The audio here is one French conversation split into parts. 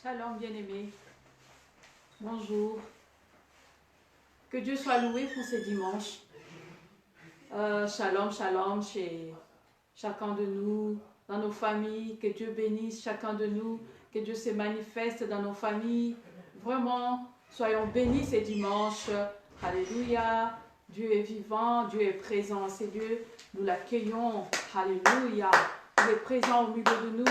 Shalom bien-aimés, bonjour, que Dieu soit loué pour ce dimanche. Shalom, shalom chez chacun de nous, dans nos familles, que Dieu bénisse chacun de nous, que Dieu se manifeste dans nos familles. Vraiment, soyons bénis ce dimanche. Alléluia, Dieu est vivant, Dieu est présent, c'est Dieu, nous l'accueillons. Alléluia, il est présent au milieu de nous.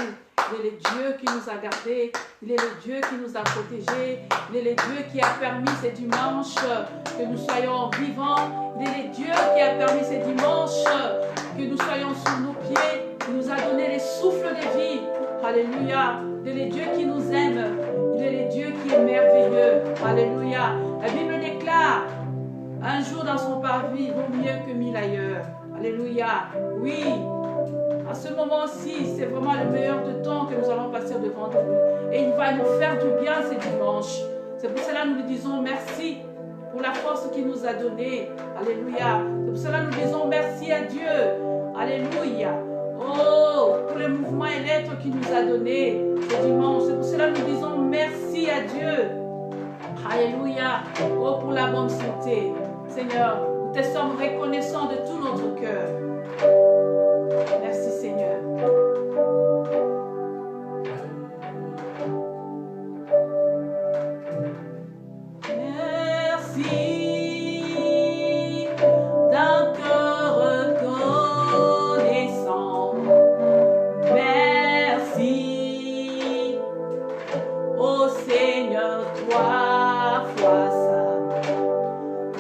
Il est le Dieu qui nous a gardés, il est le Dieu qui nous a protégés, il est le Dieu qui a permis ce dimanche que nous soyons vivants, il est le Dieu qui a permis ce dimanche que nous soyons sur nos pieds, il nous a donné les souffles de vie. Alléluia, il est le Dieu qui nous aime, il est le Dieu qui est merveilleux. Alléluia, la Bible déclare, un jour dans son parvis vaut mieux que 1000 ailleurs. Alléluia, oui. À ce moment-ci, c'est vraiment le meilleur de temps que nous allons passer devant lui. Et il va nous faire du bien ce dimanche. C'est pour cela que nous lui disons merci pour la force qu'il nous a donnée. Alléluia. C'est pour cela que nous disons merci à Dieu. Alléluia. Oh, pour le mouvement et l'être qu'il nous a donné ce dimanche. C'est pour cela que nous disons merci à Dieu. Alléluia. Oh, pour la bonne santé. Seigneur, nous te sommes reconnaissants de tout notre cœur. Merci Seigneur. Merci d'un cœur reconnaissant. Merci, ô Seigneur, 3 fois ça.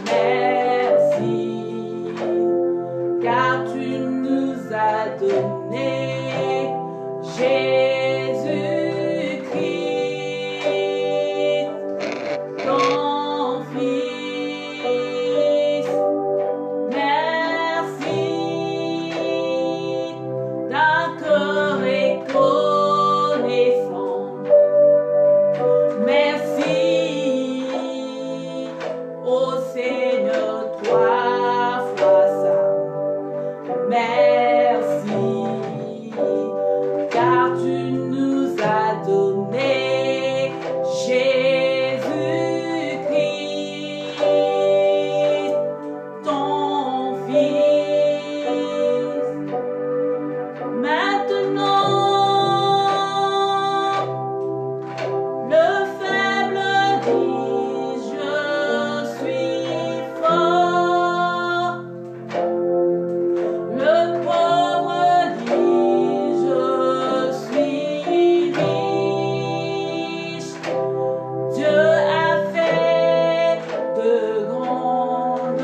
Merci, car tu nous as donné Jésus-Christ, ton Fils. Merci d'un cœur reconnaissant. Merci, ô Seigneur, 3 fois ça. Merci, car tu nous as donné Jésus-Christ, ton Fils. Maintenant, le faible dit, je suis fort. Le pauvre dit, je suis riche. Dieu a fait de grandes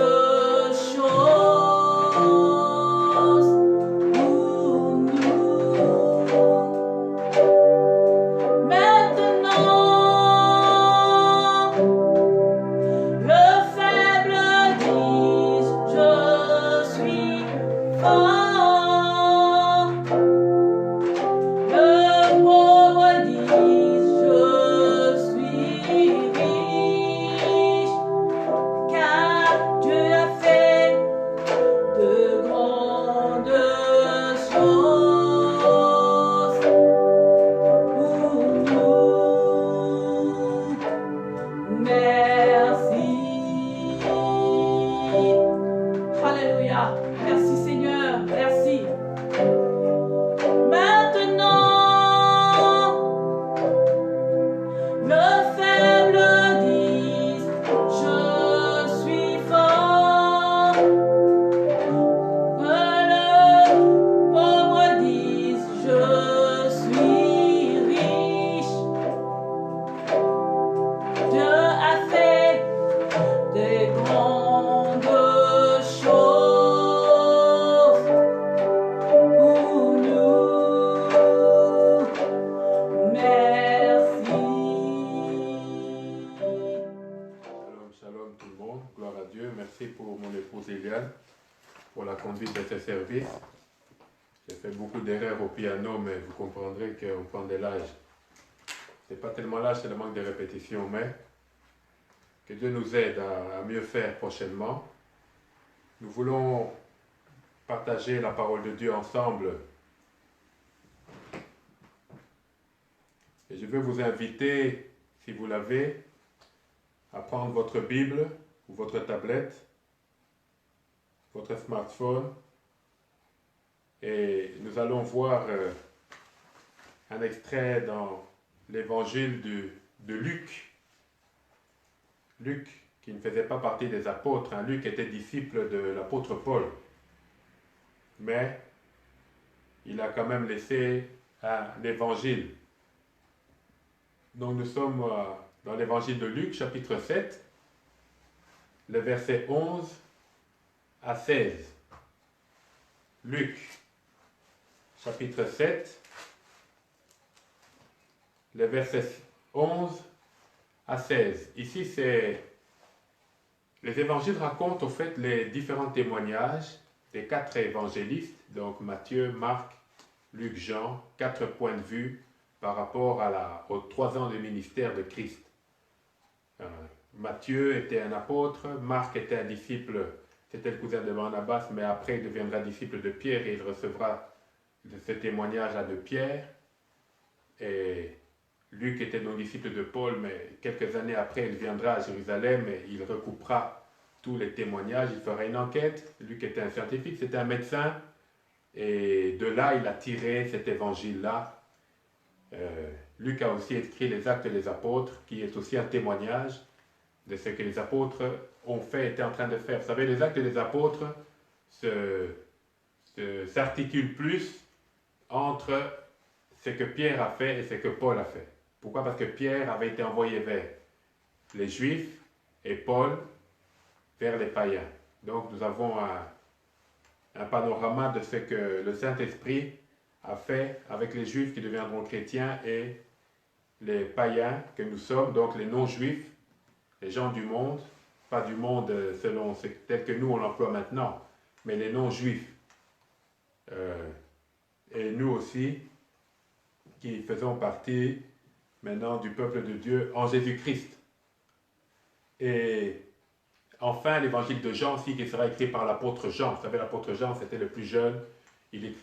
choses pour nous. Maintenant, le faible dit, je suis fort. Le pauvre dit, je suis riche, car Dieu a fait de grandes choses pour nous. Merci. Alléluia. Merci Seigneur. Merci. Maintenant, le faible dit, je suis fort. Que le pauvre dise, je suis riche. Dieu a fait des grandes choses pour nous. Merci. Shalom, shalom tout le monde, gloire à Dieu. Merci pour mon épouse Eliane, pour la conduite de ce service. J'ai fait beaucoup d'erreurs au piano, mais vous comprendrez qu'on prend de l'âge. Ce n'est pas tellement l'âge, c'est le manque de répétition, mais que Dieu nous aide à mieux faire prochainement. Nous voulons partager la parole de Dieu ensemble. Et je veux vous inviter, si vous l'avez, à prendre votre Bible ou votre tablette, votre smartphone, et nous allons voir un extrait dans l'évangile de Luc. Luc, qui ne faisait pas partie des apôtres, hein. Luc était disciple de l'apôtre Paul, mais il a quand même laissé un évangile. Donc nous sommes dans l'évangile de Luc, chapitre 7, les versets 11 à 16. Luc, chapitre 7, les versets 11 à 16. Ici, les évangiles racontent au fait les différents témoignages des 4 évangélistes, donc Matthieu, Marc, Luc, Jean, 4 points de vue par rapport aux 3 ans de ministère de Christ. Matthieu était un apôtre, Marc était un disciple, c'était le cousin de Barnabas, mais après il deviendra disciple de Pierre et il recevra ce témoignage-là de Pierre. Et Luc était donc disciple de Paul, mais quelques années après il viendra à Jérusalem et il recoupera tous les témoignages, il fera une enquête. Luc était un scientifique, c'était un médecin, et de là il a tiré cet évangile-là. Luc a aussi écrit les Actes des Apôtres, qui est aussi un témoignage de ce que les apôtres ont fait, étaient en train de faire. Vous savez, les Actes des Apôtres s'articulent plus entre ce que Pierre a fait et ce que Paul a fait. Pourquoi? Parce que Pierre avait été envoyé vers les Juifs et Paul vers les païens. Donc nous avons un panorama de ce que le Saint-Esprit a fait avec les Juifs qui deviendront chrétiens et les païens que nous sommes, donc les non-juifs, les gens du monde, pas du monde selon tel que nous on l'emploie maintenant, mais les non-juifs. Et nous aussi, qui faisons partie maintenant du peuple de Dieu en Jésus-Christ. Et enfin, l'évangile de Jean aussi, qui sera écrit par l'apôtre Jean. Vous savez, l'apôtre Jean, c'était le plus jeune.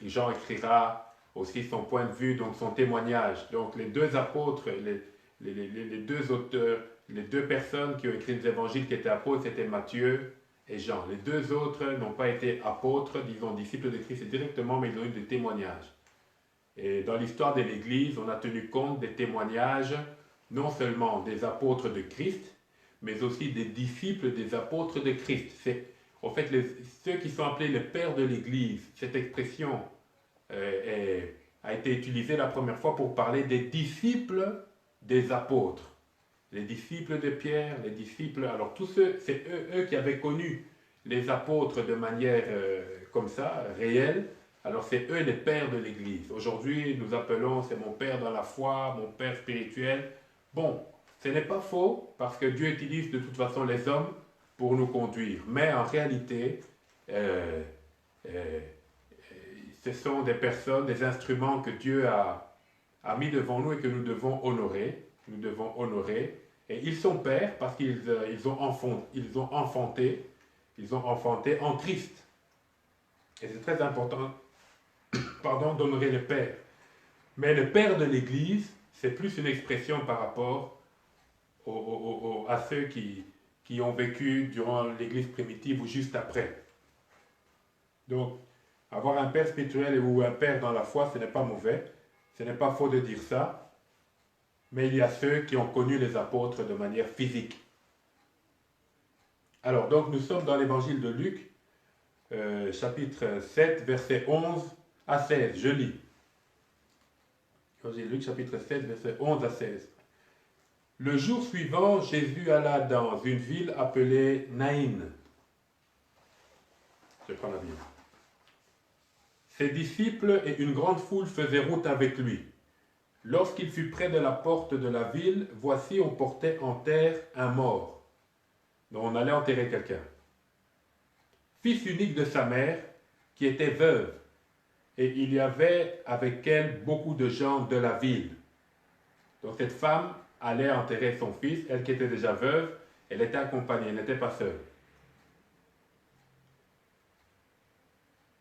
Jean écrira aussi son point de vue, donc son témoignage. Donc les 2 apôtres, les 2 auteurs, les 2 personnes qui ont écrit les évangiles qui étaient apôtres, c'était Matthieu et Jean. Les 2 autres n'ont pas été apôtres, disons disciples de Christ directement, mais ils ont eu des témoignages. Et dans l'histoire de l'Église, on a tenu compte des témoignages, non seulement des apôtres de Christ, mais aussi des disciples des apôtres de Christ. C'est, en fait, ceux qui sont appelés les pères de l'Église, cette expression a été utilisée la première fois pour parler des disciples des apôtres. Les disciples de Pierre, les disciples, alors tous ceux, c'est eux qui avaient connu les apôtres de manière comme ça, réelle. Alors c'est eux les pères de l'Église. Aujourd'hui, nous appelons, c'est mon père dans la foi, mon père spirituel. Bon, ce n'est pas faux, parce que Dieu utilise de toute façon les hommes pour nous conduire. Mais en réalité, ce sont des personnes, des instruments que Dieu a mis devant nous et que nous devons honorer. Nous devons honorer. Et ils sont pères parce qu'ils ont enfanté en Christ. Et c'est très important, d'honorer le père. Mais le père de l'Église, c'est plus une expression par rapport à ceux qui ont vécu durant l'Église primitive ou juste après. Donc, avoir un père spirituel ou un père dans la foi, ce n'est pas mauvais. Ce n'est pas faux de dire ça. Mais il y a ceux qui ont connu les apôtres de manière physique. Alors, donc, nous sommes dans l'évangile de Luc, chapitre 7, versets 11 à 16. Je lis. Évangile de Luc, chapitre 7, versets 11 à 16. Le jour suivant, Jésus alla dans une ville appelée Naïn. Je prends la Bible. Ses disciples et une grande foule faisaient route avec lui. Lorsqu'il fut près de la porte de la ville, voici on portait en terre un mort. Donc on allait enterrer quelqu'un. Fils unique de sa mère, qui était veuve. Et il y avait avec elle beaucoup de gens de la ville. Donc cette femme allait enterrer son fils, elle qui était déjà veuve, elle était accompagnée, elle n'était pas seule.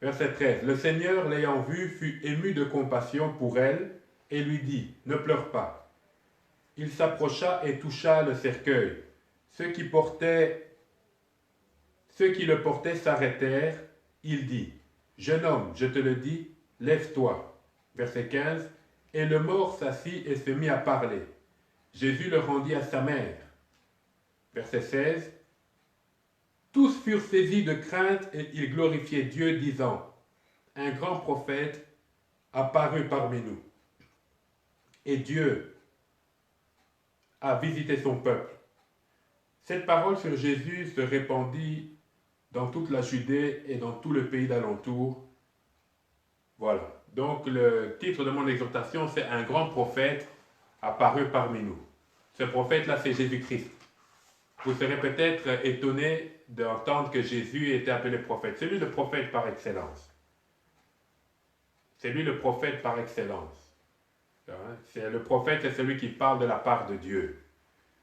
Verset 13. Le Seigneur, l'ayant vue, fut ému de compassion pour elle et lui dit, ne pleure pas. il s'approcha et toucha le cercueil. Ceux qui le portaient s'arrêtèrent. Il dit, « Jeune homme, je te le dis, lève-toi. » Verset 15. Et le mort s'assit et se mit à parler. Jésus le rendit à sa mère. Verset 16. Tous furent saisis de crainte et ils glorifiaient Dieu, disant, « Un grand prophète apparut parmi nous. » Et Dieu a visité son peuple. Cette parole sur Jésus se répandit dans toute la Judée et dans tout le pays d'alentour. Voilà. Donc le titre de mon exhortation, c'est « Un grand prophète apparu parmi nous ». Ce prophète-là, c'est Jésus-Christ. Vous serez peut-être étonné d'entendre que Jésus était appelé prophète. C'est lui le prophète par excellence. C'est lui le prophète par excellence. C'est le prophète, c'est celui qui parle de la part de Dieu.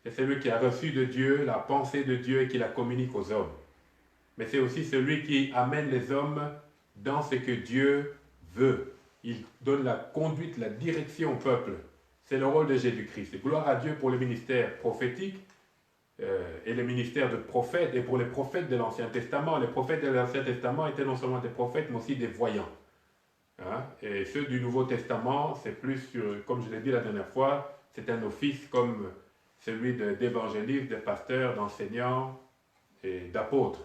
C'est celui qui a reçu de Dieu la pensée de Dieu et qui la communique aux hommes. Mais c'est aussi celui qui amène les hommes dans ce que Dieu veut. Il donne la conduite, la direction au peuple. C'est le rôle de Jésus-Christ. Et gloire à Dieu pour le ministère prophétique et le ministère de prophète et pour les prophètes de l'Ancien Testament. Les prophètes de l'Ancien Testament étaient non seulement des prophètes, mais aussi des voyants. Et ceux du Nouveau Testament, c'est plus sur, comme je l'ai dit la dernière fois, c'est un office comme celui d'évangéliste, de pasteur, d'enseignant et d'apôtre.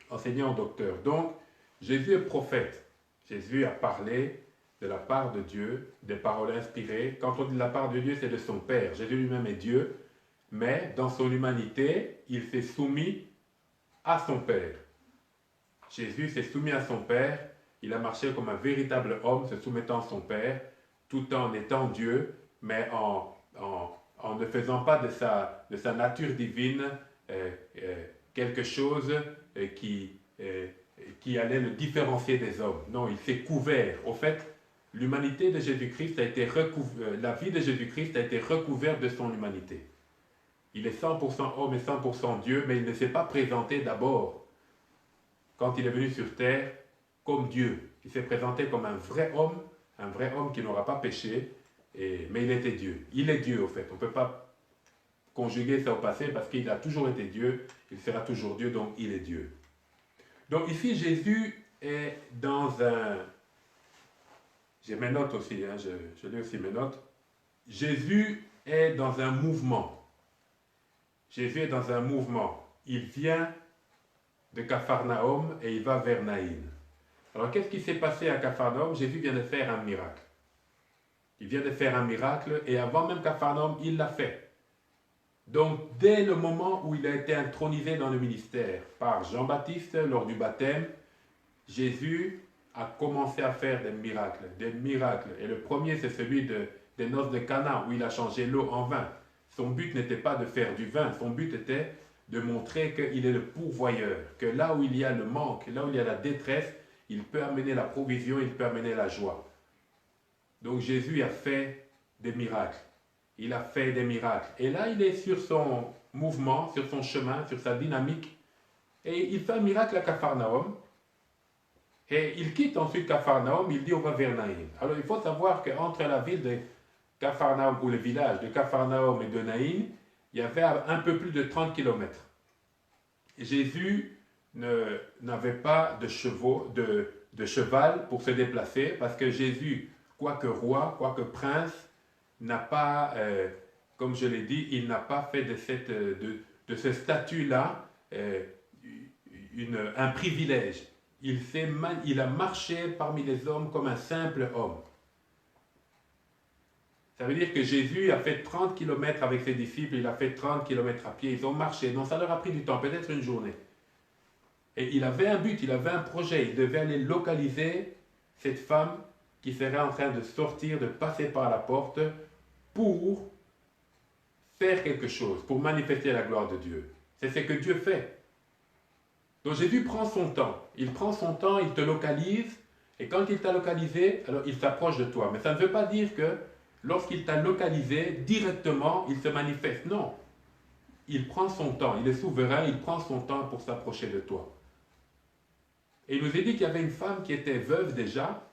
Enseignant, docteur. Donc, Jésus est prophète. Jésus a parlé de la part de Dieu, des paroles inspirées. Quand on dit de la part de Dieu, c'est de son Père. Jésus lui-même est Dieu, mais dans son humanité, il s'est soumis à son Père. Jésus s'est soumis à son Père. Il a marché comme un véritable homme, se soumettant à son Père, tout en étant Dieu, mais en ne faisant pas de sa nature divine quelque chose qui allait le différencier des hommes. Non, il s'est couvert. Au fait, l'humanité de Jésus-Christ a été recouverte, la vie de Jésus-Christ a été recouverte de son humanité. Il est 100% homme et 100% Dieu, mais il ne s'est pas présenté d'abord, quand il est venu sur terre, comme Dieu. Il s'est présenté comme un vrai homme qui n'aura pas péché, mais il était Dieu. Il est Dieu, au fait. On ne peut pas conjuguer ça au passé parce qu'il a toujours été Dieu, il sera toujours Dieu, donc il est Dieu. Donc ici, Jésus est dans un... J'ai mes notes aussi, je lis aussi mes notes. Jésus est dans un mouvement. Jésus est dans un mouvement. Il vient de Capharnaüm et il va vers Naïn. Alors qu'est-ce qui s'est passé à Capharnaüm? Jésus vient de faire un miracle. Il vient de faire un miracle et avant même Capharnaüm, il l'a fait. Donc dès le moment où il a été intronisé dans le ministère par Jean-Baptiste lors du baptême, Jésus a commencé à faire des miracles. Et le premier, c'est celui des noces de Cana, où il a changé l'eau en vin. Son but n'était pas de faire du vin, son but était de montrer qu'il est le pourvoyeur, que là où il y a le manque, là où il y a la détresse, il peut amener la provision, il peut amener la joie. Donc Jésus a fait des miracles. Il a fait des miracles. Et là, il est sur son mouvement, sur son chemin, sur sa dynamique. Et il fait un miracle à Capharnaüm. Et il quitte ensuite Capharnaüm, il dit on va vers Naïn. Alors il faut savoir qu'entre la ville de Capharnaüm, ou le village de Capharnaüm et de Naïn, il y avait un peu plus de 30 km. Jésus n'avait pas de cheval pour se déplacer, parce que Jésus, quoique roi, quoique prince, n'a pas, comme je l'ai dit, il n'a pas fait de ce statut-là un privilège. Il a marché parmi les hommes comme un simple homme. Ça veut dire que Jésus a fait 30 km avec ses disciples, il a fait 30 km à pied, ils ont marché. Donc ça leur a pris du temps, peut-être une journée. Et il avait un but, il avait un projet, il devait aller localiser cette femme qui serait en train de sortir, de passer par la porte pour faire quelque chose, pour manifester la gloire de Dieu. C'est ce que Dieu fait. Donc Jésus prend son temps, il te localise, et quand il t'a localisé, alors il s'approche de toi. Mais ça ne veut pas dire que lorsqu'il t'a localisé, directement, il se manifeste. Non, il prend son temps, il est souverain, il prend son temps pour s'approcher de toi. Et il nous a dit qu'il y avait une femme qui était veuve déjà,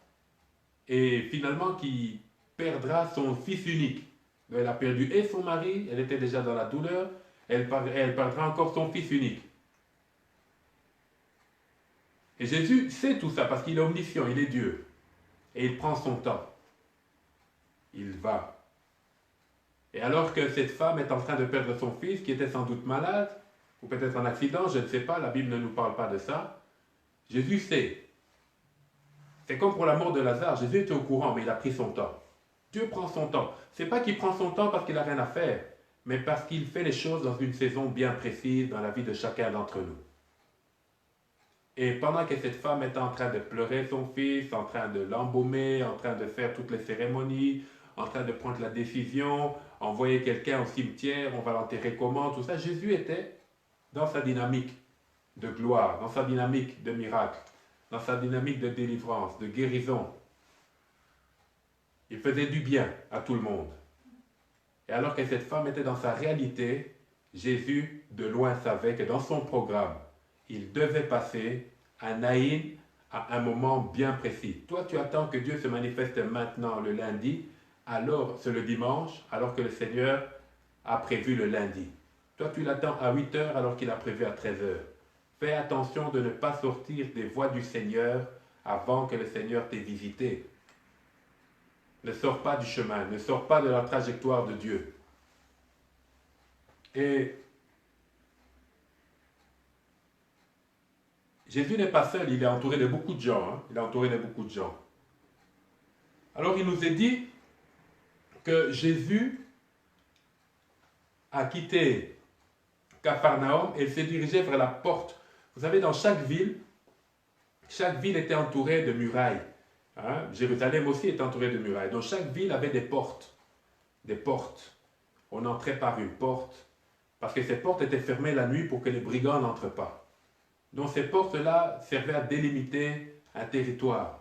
et finalement qui perdra son fils unique. Elle a perdu et son mari, elle était déjà dans la douleur, elle perdra encore son fils unique. Et Jésus sait tout ça parce qu'il est omniscient, il est Dieu. Et il prend son temps. Il va. Et alors que cette femme est en train de perdre son fils, qui était sans doute malade, ou peut-être un accident, je ne sais pas, la Bible ne nous parle pas de ça, Jésus sait. C'est comme pour la mort de Lazare, Jésus était au courant, mais il a pris son temps. Dieu prend son temps. Ce n'est pas qu'il prend son temps parce qu'il n'a rien à faire, mais parce qu'il fait les choses dans une saison bien précise dans la vie de chacun d'entre nous. Et pendant que cette femme est en train de pleurer son fils, en train de l'embaumer, en train de faire toutes les cérémonies, en train de prendre la décision, envoyer quelqu'un au cimetière, on va l'enterrer comment, tout ça, Jésus était dans sa dynamique de gloire, dans sa dynamique de miracle, dans sa dynamique de délivrance, de guérison. Il faisait du bien à tout le monde. Et alors que cette femme était dans sa réalité, Jésus de loin savait que dans son programme, il devait passer à Naïn à un moment bien précis. Toi, tu attends que Dieu se manifeste maintenant le lundi, alors c'est le dimanche, alors que le Seigneur a prévu le lundi. Toi, tu l'attends à 8 heures alors qu'il a prévu à 13 heures. Fais attention de ne pas sortir des voies du Seigneur avant que le Seigneur t'ait visité. Ne sors pas du chemin, ne sors pas de la trajectoire de Dieu. Et Jésus n'est pas seul, il est entouré de beaucoup de gens. Il est entouré de beaucoup de gens. Alors il nous est dit que Jésus a quitté Capharnaüm et il s'est dirigé vers la porte. Vous savez, dans chaque ville était entourée de murailles. Jérusalem aussi est entourée de murailles. Donc chaque ville avait des portes. Des portes. On entrait par une porte parce que ces portes étaient fermées la nuit pour que les brigands n'entrent pas. Donc ces portes-là servaient à délimiter un territoire.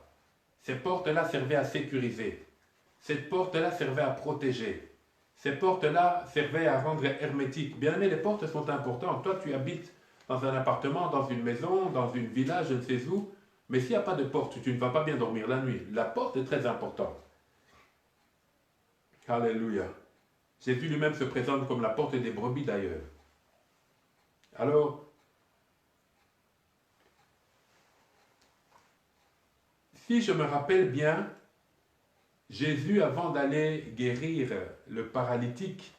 Ces portes-là servaient à sécuriser. Cette porte-là servait à protéger. Ces portes-là servaient à rendre hermétique. Bien aimé, les portes sont importantes. Toi, tu habites dans un appartement, dans une maison, dans une villa, je ne sais où. Mais s'il n'y a pas de porte, tu ne vas pas bien dormir la nuit. La porte est très importante. Alléluia. Jésus lui-même se présente comme la porte des brebis d'ailleurs. Alors, si je me rappelle bien, Jésus, avant d'aller guérir le paralytique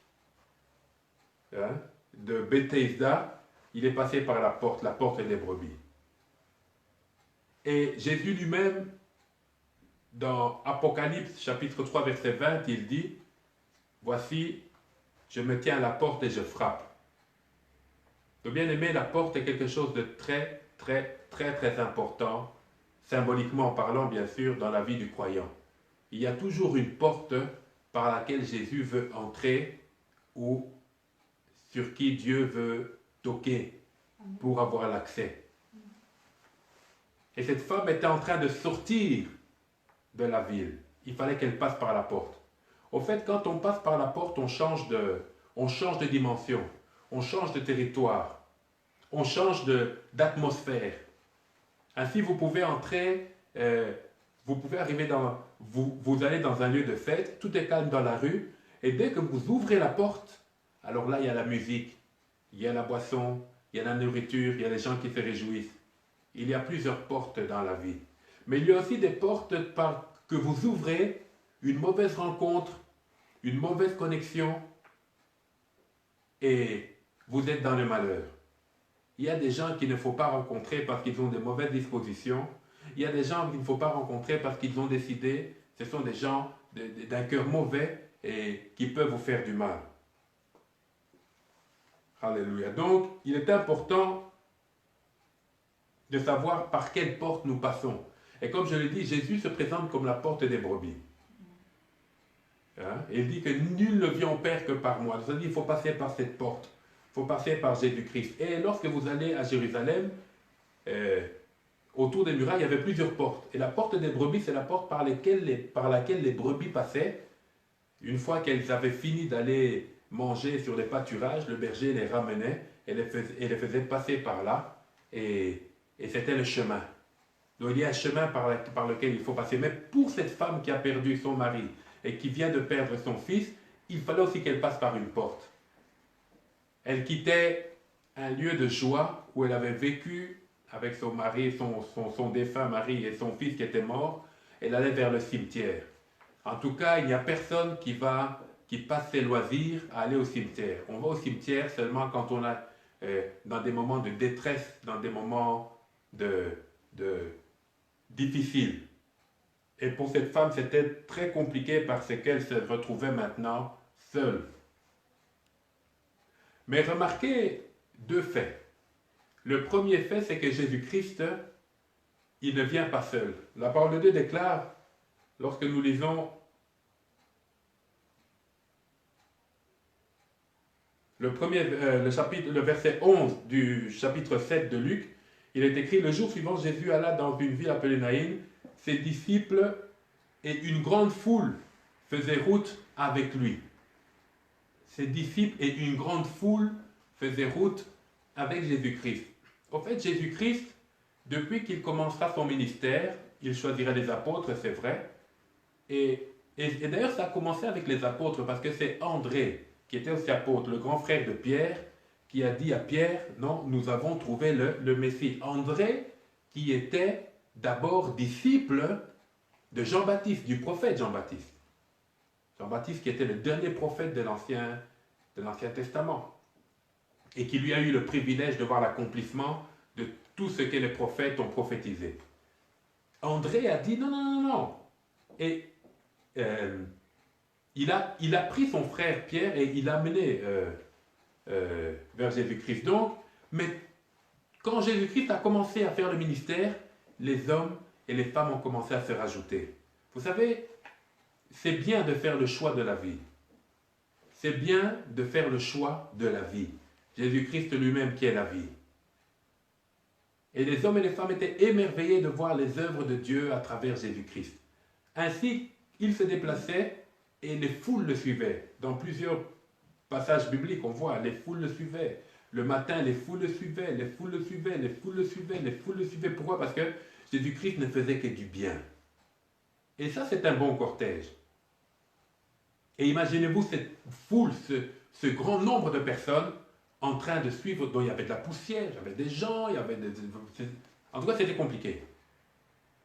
de Bethesda, il est passé par la porte des brebis. Et Jésus lui-même, dans Apocalypse chapitre 3 verset 20, il dit, « Voici, je me tiens à la porte et je frappe. » Donc bien aimé, la porte est quelque chose de très, très, très, très important, symboliquement parlant bien sûr, dans la vie du croyant. Il y a toujours une porte par laquelle Jésus veut entrer ou sur qui Dieu veut toquer pour avoir l'accès. Et cette femme était en train de sortir de la ville. Il fallait qu'elle passe par la porte. Au fait, quand on passe par la porte, on change de dimension, on change de territoire, on change d'atmosphère. Ainsi, vous pouvez entrer, vous pouvez arriver vous allez dans un lieu de fête, tout est calme dans la rue, et dès que vous ouvrez la porte, alors là, il y a la musique, il y a la boisson, il y a la nourriture, il y a les gens qui se réjouissent. Il y a plusieurs portes dans la vie. Mais il y a aussi des portes que vous ouvrez, une mauvaise rencontre, une mauvaise connexion, et vous êtes dans le malheur. Il y a des gens qu'il ne faut pas rencontrer parce qu'ils ont de mauvaises dispositions. Il y a des gens qu'il ne faut pas rencontrer parce qu'ils ont décidé, ce sont des gens d'un cœur mauvais et qui peuvent vous faire du mal. Alléluia. Donc, il est important de savoir par quelle porte nous passons. Et comme je l'ai dit, Jésus se présente comme la porte des brebis. Il dit que nul ne vient au Père que par moi. C'est-à-dire qu'il faut passer par cette porte. Il faut passer par Jésus-Christ. Et lorsque vous allez à Jérusalem, autour des murailles, il y avait plusieurs portes. Et la porte des brebis, c'est la porte par laquelle les brebis passaient. Une fois qu'elles avaient fini d'aller manger sur les pâturages, le berger les ramenait et les faisait passer par là. Et c'était le chemin. Donc il y a un chemin par lequel il faut passer. Mais pour cette femme qui a perdu son mari et qui vient de perdre son fils, il fallait aussi qu'elle passe par une porte. Elle quittait un lieu de joie où elle avait vécu avec son mari, son défunt mari et son fils qui était mort. Elle allait vers le cimetière. En tout cas, il n'y a personne qui passe ses loisirs à aller au cimetière. On va au cimetière seulement quand on a, dans des moments de détresse, dans des moments difficiles. Et pour cette femme, c'était très compliqué parce qu'elle se retrouvait maintenant seule. Mais remarquez deux faits. Le premier fait, c'est que Jésus-Christ, il ne vient pas seul. La parole de Dieu déclare, lorsque nous lisons le verset 11 du chapitre 7 de Luc, il est écrit: le jour suivant, Jésus alla dans une ville appelée Naïn. Ses disciples et une grande foule faisaient route avec lui. Ses disciples et une grande foule faisaient route avec Jésus-Christ. En fait, Jésus-Christ, depuis qu'il commencera son ministère, il choisira les apôtres, c'est vrai. Et d'ailleurs, ça a commencé avec les apôtres parce que c'est André, qui était aussi apôtre, le grand frère de Pierre, qui a dit à Pierre: non, nous avons trouvé le Messie. André, qui était d'abord disciple de Jean-Baptiste, du prophète Jean-Baptiste. Jean-Baptiste qui était le dernier prophète de l'Ancien Testament et qui lui a eu le privilège de voir l'accomplissement de tout ce que les prophètes ont prophétisé. André a dit non. Et il a pris son frère Pierre et il l'a amené vers Jésus-Christ. Donc, mais quand Jésus-Christ a commencé à faire le ministère, les hommes et les femmes ont commencé à se rajouter. Vous savez, c'est bien de faire le choix de la vie. C'est bien de faire le choix de la vie. Jésus-Christ lui-même qui est la vie. Et les hommes et les femmes étaient émerveillés de voir les œuvres de Dieu à travers Jésus-Christ. Ainsi, il se déplaçait et les foules le suivaient. Dans plusieurs passages bibliques, on voit, les foules le suivaient. Le matin, les foules le suivaient, les foules le suivaient, les foules le suivaient, les foules le suivaient. Pourquoi? Parce que Jésus-Christ ne faisait que du bien. Et ça, c'est un bon cortège. Et imaginez-vous cette foule, ce grand nombre de personnes en train de suivre, dont il y avait de la poussière, il y avait des gens, il y avait en tout cas, c'était compliqué.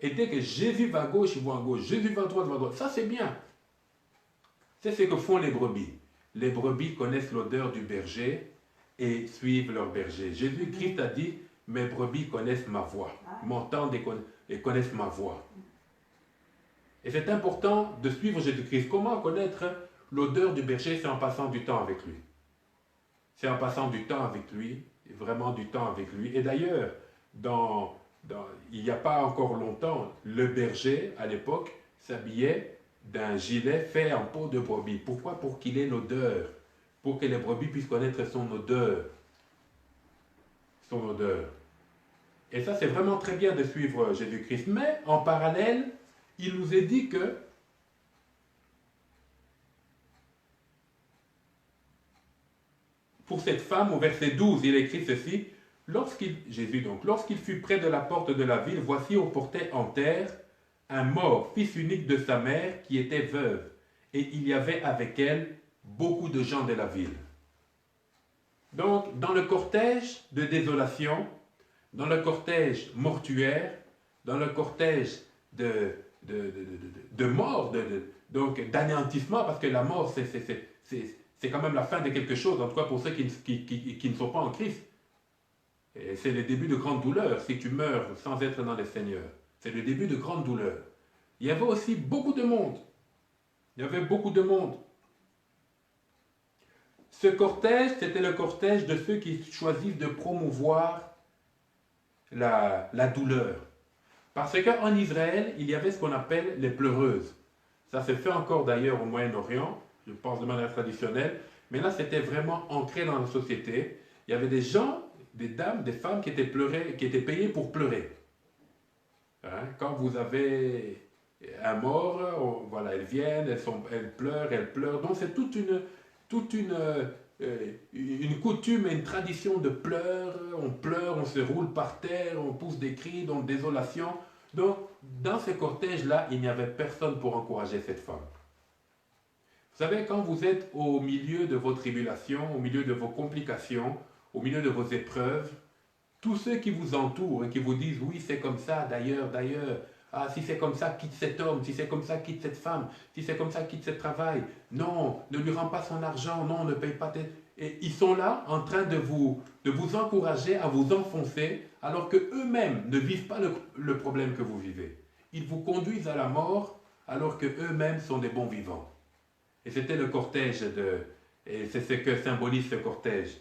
Et dès que Jésus va à gauche, ils vont à gauche. Jésus va à droite, ils vont à droite. Ça, c'est bien. C'est ce que font les brebis. Les brebis connaissent l'odeur du berger et suivent leur berger. Jésus-Christ a dit: mes brebis connaissent ma voix, m'entendent et connaissent ma voix. Et c'est important de suivre Jésus-Christ. Comment connaître l'odeur du berger? C'est en passant du temps avec lui. C'est en passant du temps avec lui, vraiment du temps avec lui. Et d'ailleurs, il n'y a pas encore longtemps, le berger, à l'époque, s'habillait d'un gilet fait en peau de brebis. Pourquoi? Pour qu'il ait l'odeur. Pour que les brebis puissent connaître son odeur. Son odeur. Et ça, c'est vraiment très bien de suivre Jésus-Christ. Mais, en parallèle, il nous est dit que pour cette femme, au verset 12, il est écrit ceci: lorsqu'il fut près de la porte de la ville, voici on portait en terre un mort, fils unique de sa mère, qui était veuve, et il y avait avec elle beaucoup de gens de la ville. Donc, dans le cortège de désolation, dans le cortège mortuaire, dans le cortège de mort, donc d'anéantissement, parce que la mort, c'est quand même la fin de quelque chose, en tout cas pour ceux qui ne sont pas en Christ. Et c'est le début de grande douleur si tu meurs sans être dans le Seigneur. C'est le début de grande douleur. Il y avait aussi beaucoup de monde. Il y avait beaucoup de monde. Ce cortège, c'était le cortège de ceux qui choisissent de promouvoir la douleur. Parce qu'en Israël, il y avait ce qu'on appelle les pleureuses. Ça se fait encore d'ailleurs au Moyen-Orient, je pense de manière traditionnelle, mais là c'était vraiment ancré dans la société. Il y avait des gens, des dames, des femmes qui étaient payées pour pleurer. Hein? Quand vous avez un mort, voilà, elles viennent, elles pleurent. Donc c'est toute une coutume et une tradition de pleurs. On pleure, on se roule par terre, on pousse des cris, donc désolation. Donc dans ce cortège-là, il n'y avait personne pour encourager cette femme. Vous savez, quand vous êtes au milieu de vos tribulations, au milieu de vos complications, au milieu de vos épreuves, tous ceux qui vous entourent et qui vous disent, oui, c'est comme ça, d'ailleurs, ah, si c'est comme ça, quitte cet homme, si c'est comme ça, quitte cette femme, si c'est comme ça, quitte ce travail, non, ne lui rends pas son argent, non, ne paye pas tes... Et ils sont là en train de vous encourager à vous enfoncer, alors qu'eux-mêmes ne vivent pas le problème que vous vivez. Ils vous conduisent à la mort, alors qu'eux-mêmes sont des bons vivants. Et c'était le cortège et c'est ce que symbolise ce cortège.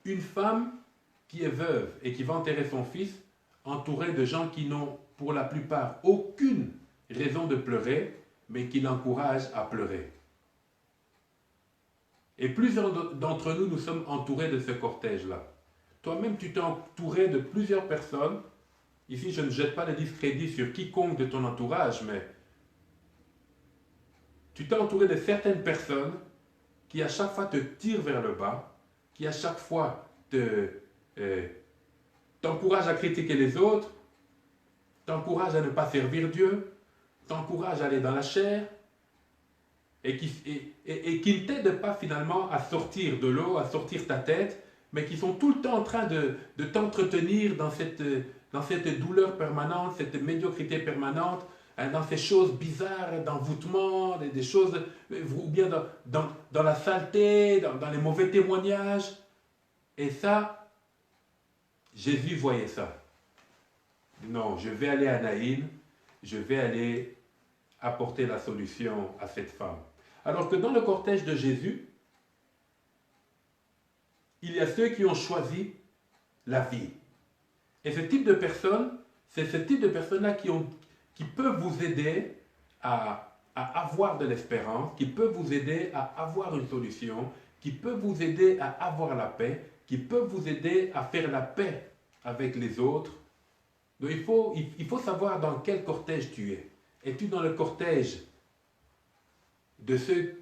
Une femme qui est veuve et qui va enterrer son fils, entourée de gens qui n'ont pour la plupart aucune raison de pleurer, mais qui l'encouragent à pleurer. Et plusieurs d'entre nous, nous sommes entourés de ce cortège-là. Toi-même, tu t'es entouré de plusieurs personnes. Ici, je ne jette pas le discrédit sur quiconque de ton entourage, mais tu t'es entouré de certaines personnes qui à chaque fois te tirent vers le bas, qui à chaque fois t'encouragent à critiquer les autres, t'encouragent à ne pas servir Dieu, t'encouragent à aller dans la chair, et qui ne t'aident pas finalement à sortir de l'eau, à sortir ta tête, mais qui sont tout le temps en train de t'entretenir dans cette douleur permanente, cette médiocrité permanente, dans ces choses bizarres, d'envoûtement, des choses, ou bien dans la saleté, dans les mauvais témoignages. Et ça, Jésus voyait ça. Non, je vais aller à Naïn, je vais aller apporter la solution à cette femme. Alors que dans le cortège de Jésus, il y a ceux qui ont choisi la vie. Et ce type de personnes, c'est ce type de personnes-là qui peuvent vous aider à avoir de l'espérance, qui peuvent vous aider à avoir une solution, qui peuvent vous aider à avoir la paix, qui peuvent vous aider à faire la paix avec les autres. Donc il faut savoir dans quel cortège tu es. Es-tu dans le cortège de ceux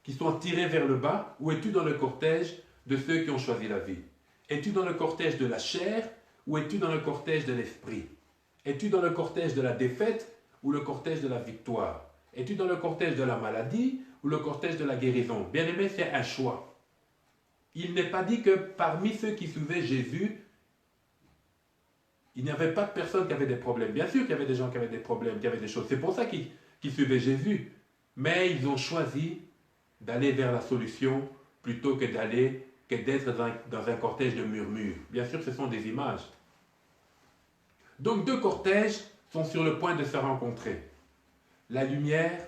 qui sont tirés vers le bas, ou es-tu dans le cortège de ceux qui ont choisi la vie? Es-tu dans le cortège de la chair, ou es-tu dans le cortège de l'esprit? Es-tu dans le cortège de la défaite, ou le cortège de la victoire? Es-tu dans le cortège de la maladie, ou le cortège de la guérison? Bien-aimé, c'est un choix. Il n'est pas dit que parmi ceux qui suivaient Jésus, il n'y avait pas de personnes qui avaient des problèmes. Bien sûr qu'il y avait des gens qui avaient des problèmes, qui avaient des choses. C'est pour ça qu'ils suivaient Jésus. Mais ils ont choisi d'aller vers la solution plutôt que d'être dans un cortège de murmures. Bien sûr, ce sont des images. Donc, deux cortèges sont sur le point de se rencontrer. La lumière,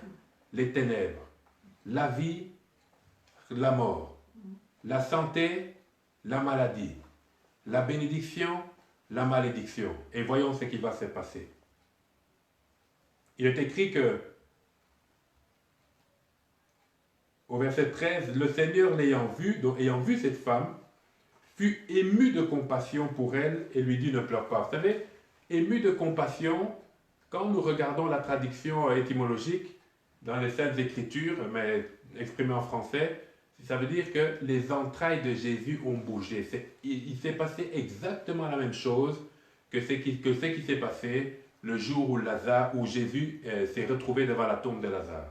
les ténèbres. La vie, la mort. La santé, la maladie. La bénédiction, la malédiction. Et voyons ce qui va se passer. Il est écrit que, au verset 13, le Seigneur l'ayant vu, donc ayant vu cette femme, fut ému de compassion pour elle et lui dit, ne pleure pas. Vous savez, ému de compassion, quand nous regardons la traduction étymologique dans les Saintes Écritures, mais exprimée en français, ça veut dire que les entrailles de Jésus ont bougé. Il s'est passé exactement la même chose que ce qui s'est passé le jour où Jésus s'est retrouvé devant la tombe de Lazare.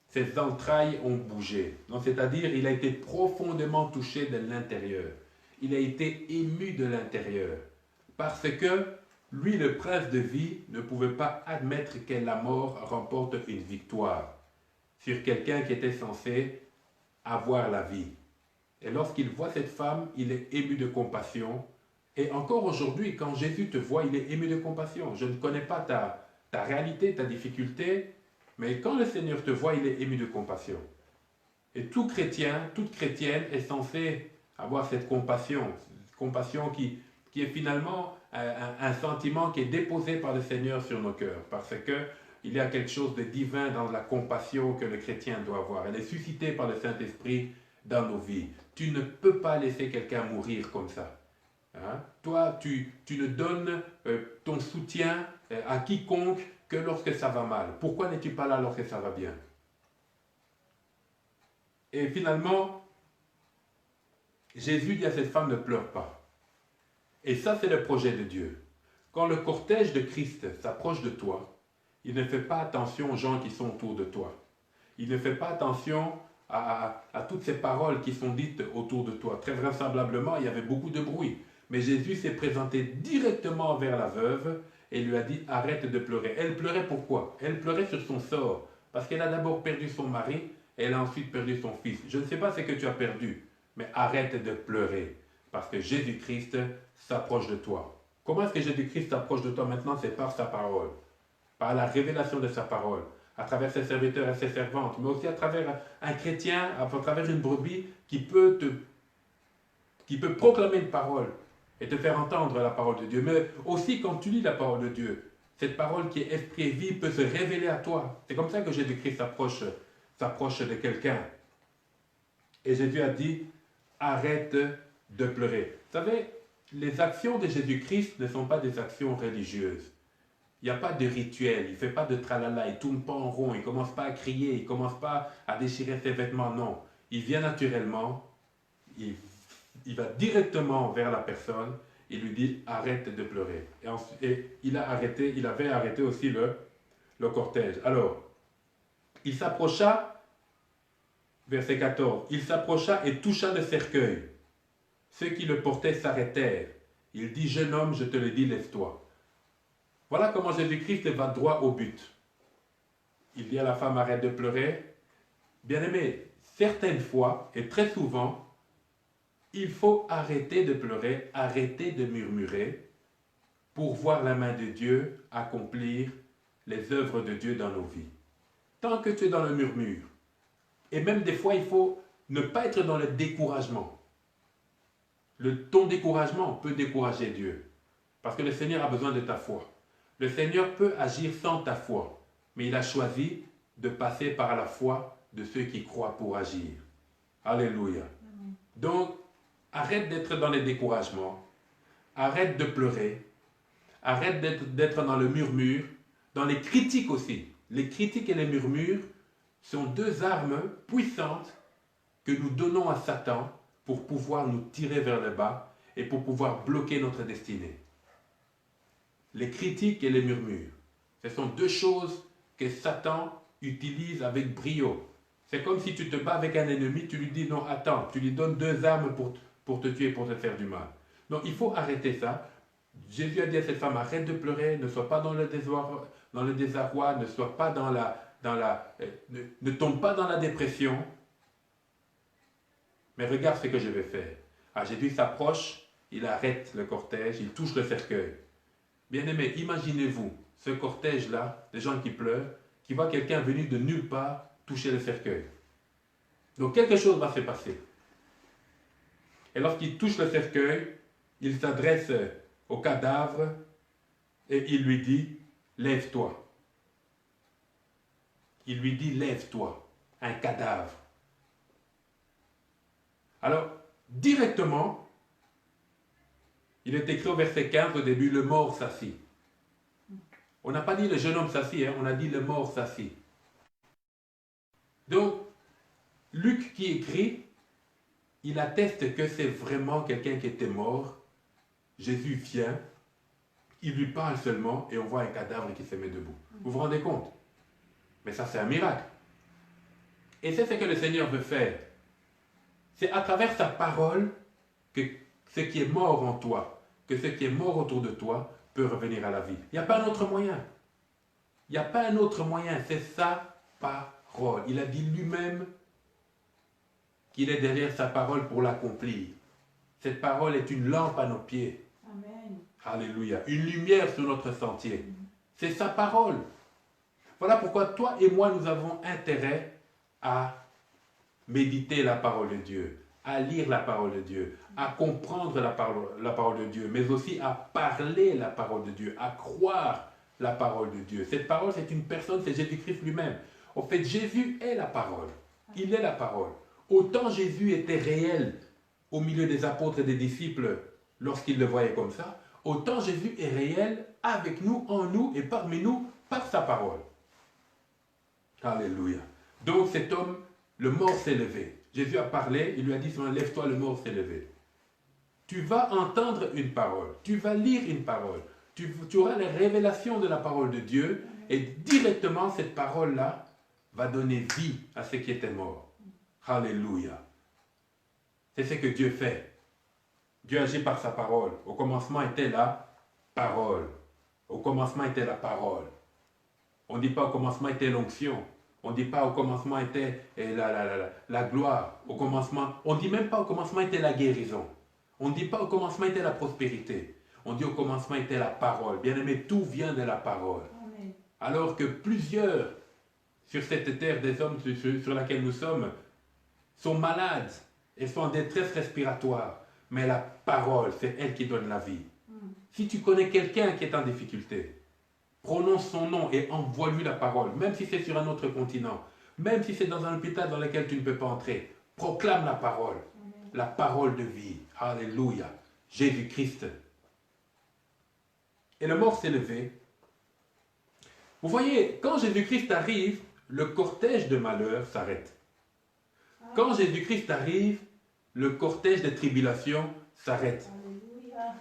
Ses entrailles ont bougé. C'est-à-dire, il a été profondément touché de l'intérieur. Il a été ému de l'intérieur. Parce que lui, le prince de vie, ne pouvait pas admettre que la mort remporte une victoire sur quelqu'un qui était censé avoir la vie. Et lorsqu'il voit cette femme, il est ému de compassion. Et encore aujourd'hui, quand Jésus te voit, il est ému de compassion. Je ne connais pas ta réalité, ta difficulté, mais quand le Seigneur te voit, il est ému de compassion. Et tout chrétien, toute chrétienne est censé avoir cette compassion qui est finalement un sentiment qui est déposé par le Seigneur sur nos cœurs, parce qu'il y a quelque chose de divin dans la compassion que le chrétien doit avoir. Elle est suscitée par le Saint-Esprit dans nos vies. Tu ne peux pas laisser quelqu'un mourir comme ça. Hein? Toi, tu ne donnes ton soutien à quiconque que lorsque ça va mal. Pourquoi n'es-tu pas là lorsque ça va bien? Et finalement, Jésus dit à cette femme, ne pleure pas. Et ça, c'est le projet de Dieu. Quand le cortège de Christ s'approche de toi, il ne fait pas attention aux gens qui sont autour de toi. Il ne fait pas attention à toutes ces paroles qui sont dites autour de toi. Très vraisemblablement, il y avait beaucoup de bruit. Mais Jésus s'est présenté directement vers la veuve et lui a dit « Arrête de pleurer ». Elle pleurait pourquoi? Elle pleurait sur son sort. Parce qu'elle a d'abord perdu son mari et elle a ensuite perdu son fils. Je ne sais pas ce que tu as perdu, mais arrête de pleurer. Parce que Jésus-Christ s'approche de toi. Comment est-ce que Jésus-Christ s'approche de toi maintenant? C'est par sa parole. Par la révélation de sa parole. À travers ses serviteurs et ses servantes. Mais aussi à travers un chrétien, à travers une brebis qui peut proclamer une parole et te faire entendre la parole de Dieu. Mais aussi quand tu lis la parole de Dieu, cette parole qui est esprit et vie peut se révéler à toi. C'est comme ça que Jésus-Christ s'approche de quelqu'un. Et Jésus a dit, arrête de pleurer. Vous savez, les actions de Jésus-Christ ne sont pas des actions religieuses. Il n'y a pas de rituel, il ne fait pas de tralala, il ne tourne pas en rond, il ne commence pas à crier, il ne commence pas à déchirer ses vêtements, non. Il vient naturellement, il va directement vers la personne, il lui dit arrête de pleurer. Et il avait arrêté aussi le cortège. Alors, il s'approcha, verset 14, il s'approcha et toucha le cercueil. Ceux qui le portaient s'arrêtèrent. Il dit, jeune homme, je te le dis, lève-toi. Voilà comment Jésus-Christ va droit au but. Il dit à la femme, arrête de pleurer. Bien-aimé, certaines fois, et très souvent, il faut arrêter de pleurer, arrêter de murmurer, pour voir la main de Dieu accomplir les œuvres de Dieu dans nos vies. Tant que tu es dans le murmure, et même des fois, il faut ne pas être dans le découragement. Ton découragement peut décourager Dieu, parce que le Seigneur a besoin de ta foi. Le Seigneur peut agir sans ta foi, mais il a choisi de passer par la foi de ceux qui croient pour agir. Alléluia. Donc, arrête d'être dans les découragements, arrête de pleurer, arrête d'être dans le murmure, dans les critiques aussi. Les critiques et les murmures sont deux armes puissantes que nous donnons à Satan pour pouvoir nous tirer vers le bas et pour pouvoir bloquer notre destinée. Les critiques et les murmures, ce sont deux choses que Satan utilise avec brio. C'est comme si tu te bats avec un ennemi, tu lui dis non, attends, tu lui donnes deux armes pour te tuer, pour te faire du mal. Donc il faut arrêter ça. Jésus a dit à cette femme, arrête de pleurer, ne sois pas dans le désarroi, ne sois pas ne tombe pas dans la dépression. Mais regarde ce que je vais faire. Ah, Jésus s'approche, il arrête le cortège, il touche le cercueil. Bien-aimés, imaginez-vous ce cortège-là, des gens qui pleurent, qui voient quelqu'un venu de nulle part toucher le cercueil. Donc quelque chose va se passer. Et lorsqu'il touche le cercueil, il s'adresse au cadavre et il lui dit, lève-toi. Il lui dit, lève-toi, un cadavre. Alors, directement, il est écrit au verset 15 au début, le mort s'assit. On n'a pas dit le jeune homme s'assit, on a dit le mort s'assit. Donc, Luc qui écrit, il atteste que c'est vraiment quelqu'un qui était mort. Jésus vient, il lui parle seulement et on voit un cadavre qui se met debout. Vous vous rendez compte? Mais ça, c'est un miracle. Et c'est ce que le Seigneur veut faire. C'est à travers sa parole que ce qui est mort en toi, que ce qui est mort autour de toi peut revenir à la vie. Il n'y a pas un autre moyen. Il n'y a pas un autre moyen. C'est sa parole. Il a dit lui-même qu'il est derrière sa parole pour l'accomplir. Cette parole est une lampe à nos pieds. Amen. Alléluia. Une lumière sur notre sentier. C'est sa parole. Voilà pourquoi toi et moi, nous avons intérêt à méditer la parole de Dieu, à lire la parole de Dieu, à comprendre la parole de Dieu, mais aussi à parler la parole de Dieu, à croire la parole de Dieu. Cette parole, c'est une personne, c'est Jésus-Christ lui-même. En fait, Jésus est la parole. Il est la parole. Autant Jésus était réel au milieu des apôtres et des disciples lorsqu'ils le voyaient comme ça, autant Jésus est réel avec nous, en nous et parmi nous par sa parole. Alléluia. Donc cet homme, le mort s'est levé. Jésus a parlé, il lui a dit, lève-toi, le mort s'est levé. Tu vas entendre une parole, tu vas lire une parole, tu auras les révélations de la parole de Dieu Et directement, cette parole-là va donner vie à ce qui était mort. Alléluia. C'est ce que Dieu fait. Dieu agit par sa parole. Au commencement était la parole. Au commencement était la parole. On ne dit pas au commencement était l'onction. On ne dit pas au commencement était la gloire. Au commencement, on ne dit même pas au commencement était la guérison. On ne dit pas au commencement était la prospérité. On dit au commencement était la parole. Bien-aimé, tout vient de la parole. Amen. Alors que plusieurs sur cette terre des hommes sur laquelle nous sommes sont malades et sont en détresse respiratoire. Mais la parole, c'est elle qui donne la vie. Si tu connais quelqu'un qui est en difficulté, prononce son nom et envoie-lui la parole, même si c'est sur un autre continent, même si c'est dans un hôpital dans lequel tu ne peux pas entrer. Proclame la parole, la parole de vie. Alléluia. Jésus-Christ. Et le mort s'est levé. Vous voyez, quand Jésus-Christ arrive, le cortège de malheur s'arrête. Quand Jésus-Christ arrive, le cortège des tribulations s'arrête.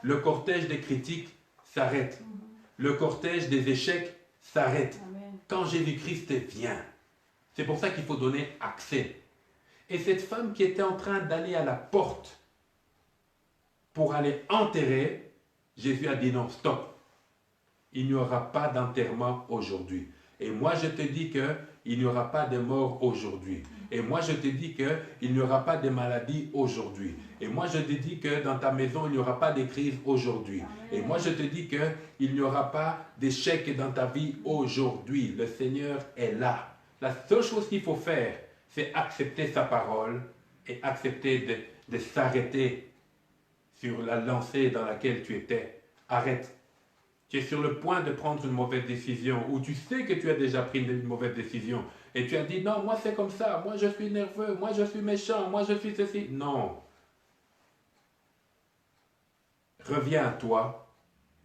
Le cortège des critiques s'arrête. Le cortège des échecs s'arrête. Quand Jésus-Christ vient. C'est pour ça qu'il faut donner accès. Et cette femme qui était en train d'aller à la porte pour aller enterrer, Jésus a dit non, stop. Il n'y aura pas d'enterrement aujourd'hui. Et moi je te dis qu'il n'y aura pas de mort aujourd'hui. Et moi je te dis qu'il n'y aura pas de maladie aujourd'hui. Et moi je te dis que dans ta maison il n'y aura pas de crise aujourd'hui. Et moi je te dis qu'il n'y aura pas d'échec dans ta vie aujourd'hui. Le Seigneur est là. La seule chose qu'il faut faire, c'est accepter sa parole et accepter de s'arrêter sur la lancée dans laquelle tu étais. Arrête. Tu es sur le point de prendre une mauvaise décision ou tu sais que tu as déjà pris une mauvaise décision et tu as dit non, moi c'est comme ça, moi je suis nerveux, moi je suis méchant, moi je suis ceci. Non. Reviens à toi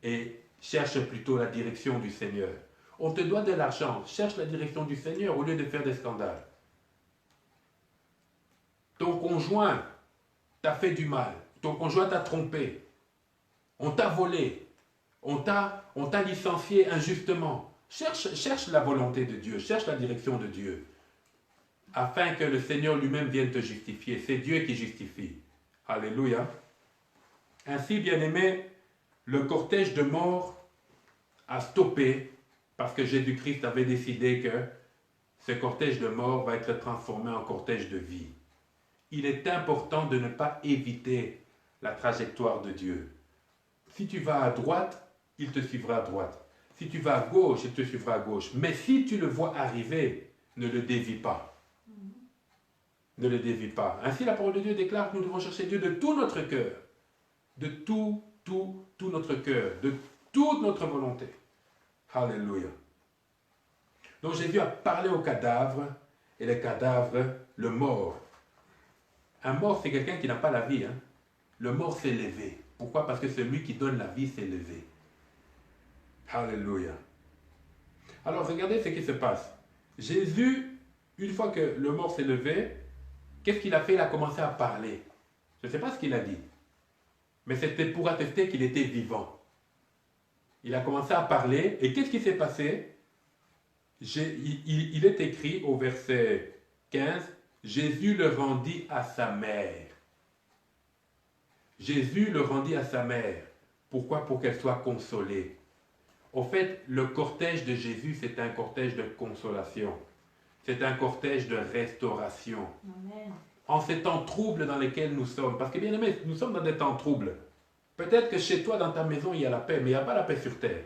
et cherche plutôt la direction du Seigneur. On te doit de l'argent, cherche la direction du Seigneur au lieu de faire des scandales. Ton conjoint t'a fait du mal, ton conjoint t'a trompé, on t'a volé. On t'a licencié injustement. Cherche la volonté de Dieu, cherche la direction de Dieu, afin que le Seigneur lui-même vienne te justifier. C'est Dieu qui justifie. Alléluia. Ainsi, bien-aimé, le cortège de mort a stoppé parce que Jésus-Christ avait décidé que ce cortège de mort va être transformé en cortège de vie. Il est important de ne pas éviter la trajectoire de Dieu. Si tu vas à droite, il te suivra à droite. Si tu vas à gauche, il te suivra à gauche. Mais si tu le vois arriver, ne le dévie pas. Ne le dévie pas. Ainsi, la parole de Dieu déclare que nous devons chercher Dieu de tout notre cœur. De tout notre cœur. De toute notre volonté. Alléluia. Donc Jésus a parlé au cadavre. Et le cadavre, le mort. Un mort, c'est quelqu'un qui n'a pas la vie. Le mort s'est levé. Pourquoi? Parce que celui qui donne la vie s'est levé. Alléluia. Alors, regardez ce qui se passe. Jésus, une fois que le mort s'est levé, qu'est-ce qu'il a fait? Il a commencé à parler. Je ne sais pas ce qu'il a dit, mais c'était pour attester qu'il était vivant. Il a commencé à parler, et qu'est-ce qui s'est passé? Il est écrit au verset 15, Jésus le rendit à sa mère. Jésus le rendit à sa mère. Pourquoi? Pour qu'elle soit consolée. Au fait, le cortège de Jésus, c'est un cortège de consolation. C'est un cortège de restauration. Amen. En ces temps troubles dans lesquels nous sommes, parce que bien aimé, nous sommes dans des temps troubles. Peut-être que chez toi, dans ta maison, il y a la paix, mais il n'y a pas la paix sur terre.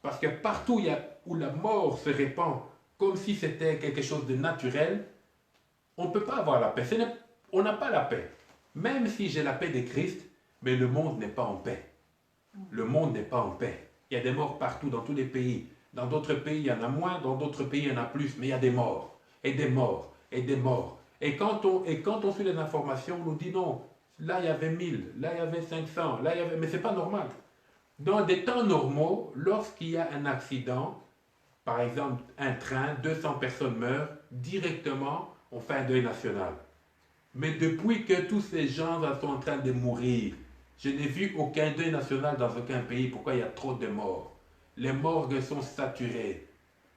Parce que partout où la mort se répand, comme si c'était quelque chose de naturel, on ne peut pas avoir la paix. On n'a pas la paix. Même si j'ai la paix de Christ, mais le monde n'est pas en paix. Le monde n'est pas en paix. Il y a des morts partout, dans tous les pays. Dans d'autres pays, il y en a moins, dans d'autres pays, il y en a plus, mais il y a des morts, et des morts, et des morts. Et quand on suit les informations, on nous dit non, là il y avait 1000, là il y avait 500, là il y avait... Mais ce n'est pas normal. Dans des temps normaux, lorsqu'il y a un accident, par exemple un train, 200 personnes meurent, directement, on fait un deuil national. Mais depuis que tous ces gens sont en train de mourir, je n'ai vu aucun deuil national dans aucun pays. Pourquoi il y a trop de morts? Les morgues sont saturées.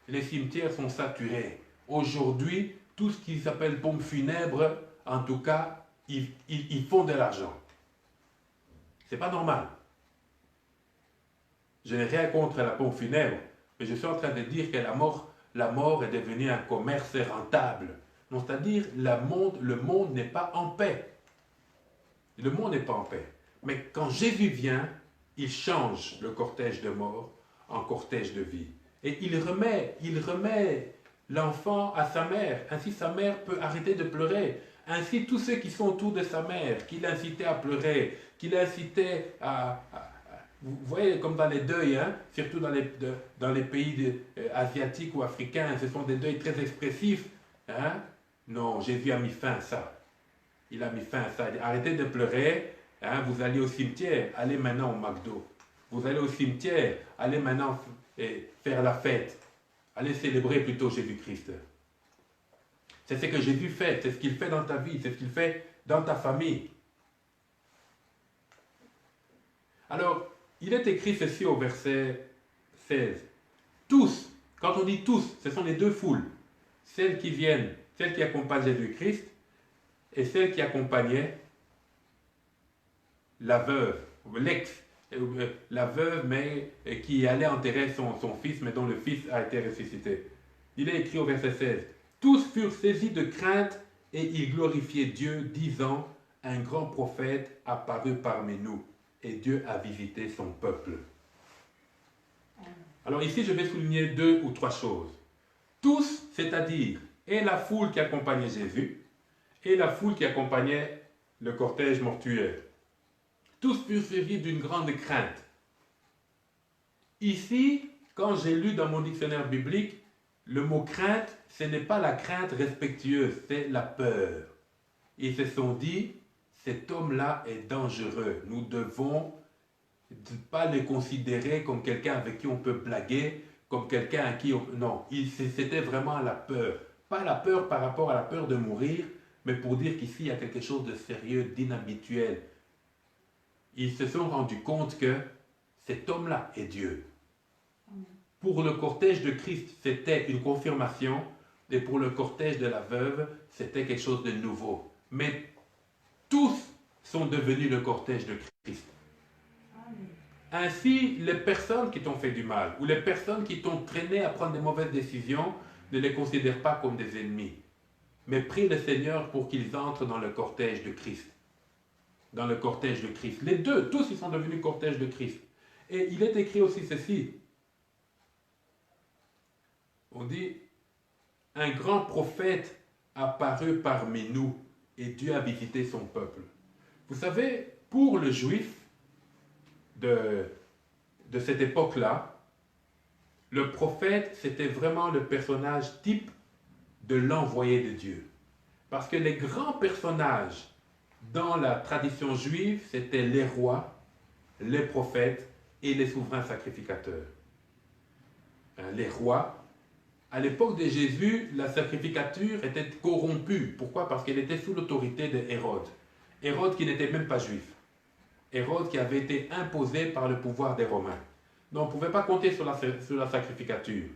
les cimetières sont saturés. Aujourd'hui, tout ce qui s'appelle pompe funèbre, en tout cas, ils font de l'argent. C'est pas normal. Je n'ai rien contre la pompe funèbre, mais je suis en train de dire que la mort est devenue un commerce rentable. Donc, c'est-à-dire, le monde n'est pas en paix. Le monde n'est pas en paix. Mais quand Jésus vient, il change le cortège de mort en cortège de vie. Et il remet l'enfant à sa mère. Ainsi, sa mère peut arrêter de pleurer. Ainsi, tous ceux qui sont autour de sa mère, qui l'incitaient à pleurer, qui l'incitaient vous voyez, comme dans les deuils, hein, surtout dans les pays asiatiques ou africains, ce sont des deuils très expressifs. Hein. Non, Jésus a mis fin à ça. Il a mis fin à ça. Il dit, arrêtez de pleurer, hein, vous allez au cimetière, allez maintenant au McDo. Vous allez au cimetière, allez maintenant faire la fête. Allez célébrer plutôt Jésus-Christ. C'est ce que Jésus fait, c'est ce qu'il fait dans ta vie, c'est ce qu'il fait dans ta famille. Alors, il est écrit ceci au verset 16. Tous, quand on dit tous, ce sont les deux foules. Celles qui viennent, celles qui accompagnent Jésus-Christ et celles qui accompagnaient la veuve, la veuve, mais qui allait enterrer son fils, mais dont le fils a été ressuscité. Il est écrit au verset 16. Tous furent saisis de crainte et ils glorifiaient Dieu, disant, un grand prophète apparut parmi nous. Et Dieu a visité son peuple. Alors ici, je vais souligner 2 ou 3 choses. Tous, c'est-à-dire, et la foule qui accompagnait Jésus, et la foule qui accompagnait le cortège mortuaire. Tous furent saisis d'une grande crainte. Ici, quand j'ai lu dans mon dictionnaire biblique, le mot crainte, ce n'est pas la crainte respectueuse, c'est la peur. Ils se sont dit, cet homme-là est dangereux. Nous devons ne pas le considérer comme quelqu'un avec qui on peut blaguer, comme quelqu'un à qui on... Non, c'était vraiment la peur. Pas la peur par rapport à la peur de mourir, mais pour dire qu'ici, il y a quelque chose de sérieux, d'inhabituel. Ils se sont rendus compte que cet homme-là est Dieu. Pour le cortège de Christ, c'était une confirmation, et pour le cortège de la veuve, c'était quelque chose de nouveau. Mais tous sont devenus le cortège de Christ. Ainsi, les personnes qui t'ont fait du mal, ou les personnes qui t'ont traîné à prendre des mauvaises décisions, ne les considère pas comme des ennemis. Mais prie le Seigneur pour qu'ils entrent dans le cortège de Christ. Dans le cortège de Christ. Les deux, tous, ils sont devenus cortège de Christ. Et il est écrit aussi ceci. On dit, un grand prophète apparut parmi nous et Dieu a visité son peuple. Vous savez, pour le juif de cette époque-là, le prophète, c'était vraiment le personnage type de l'envoyé de Dieu. Parce que les grands personnages dans la tradition juive, c'était les rois, les prophètes et les souverains sacrificateurs. Les rois, à l'époque de Jésus, la sacrificature était corrompue. Pourquoi? Parce qu'elle était sous l'autorité d'Hérode. Hérode qui n'était même pas juif. Hérode qui avait été imposé par le pouvoir des Romains. Donc on ne pouvait pas compter sur la sacrificature.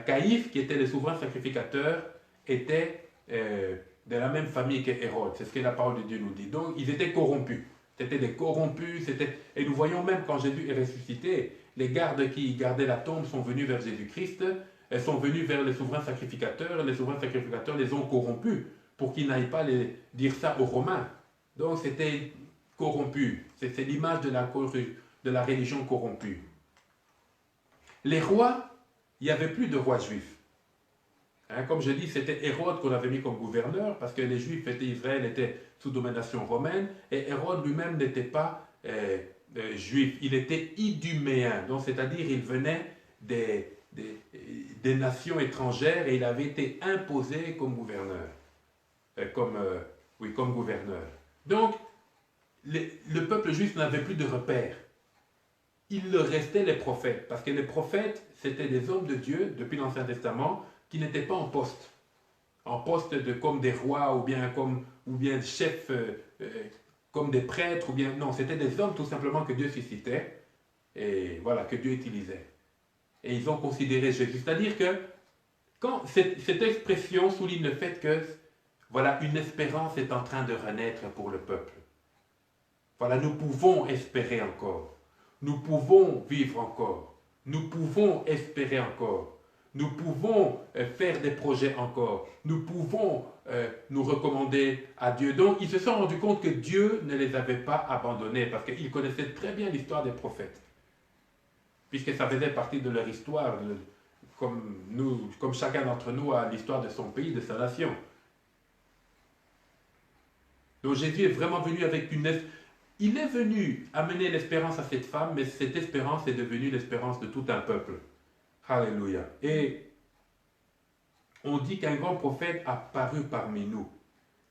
Caïphe, qui était le souverain sacrificateur, était de la même famille que Hérode. C'est ce que la parole de Dieu nous dit. Donc ils étaient corrompus. C'était des corrompus. Et nous voyons même quand Jésus est ressuscité, les gardes qui gardaient la tombe sont venus vers Jésus-Christ. Elles sont venues vers les souverains sacrificateurs. Les souverains sacrificateurs les ont corrompus pour qu'ils n'aillent pas dire ça aux Romains. Donc c'était corrompu. C'est l'image de la religion corrompue. Les rois, il n'y avait plus de rois juifs. Comme je dis, c'était Hérode qu'on avait mis comme gouverneur parce que les Juifs Israël était sous domination romaine et Hérode lui-même n'était pas juif. Il était iduméen. Donc c'est-à-dire il venait des nations étrangères et il avait été imposé comme gouverneur. Comme gouverneur. Donc, le peuple juif n'avait plus de repères. Il leur restait les prophètes, parce que les prophètes, c'était des hommes de Dieu, depuis l'Ancien Testament, qui n'étaient pas en poste. En poste comme des rois, ou bien chefs, comme des prêtres, non, c'était des hommes tout simplement que Dieu suscitait, et voilà, que Dieu utilisait. et ils ont considéré Jésus. C'est-à-dire que cette expression souligne le fait que, voilà, une espérance est en train de renaître pour le peuple. Voilà, nous pouvons espérer encore. Nous pouvons vivre encore. Nous pouvons espérer encore. Nous pouvons faire des projets encore. Nous pouvons nous recommander à Dieu. Donc, ils se sont rendus compte que Dieu ne les avait pas abandonnés parce qu'ils connaissaient très bien l'histoire des prophètes. Puisque ça faisait partie de leur histoire, comme chacun d'entre nous a l'histoire de son pays, de sa nation. Donc, Jésus est vraiment venu avec il est venu amener l'espérance à cette femme, mais cette espérance est devenue l'espérance de tout un peuple. Alléluia. Et on dit qu'un grand prophète a paru parmi nous.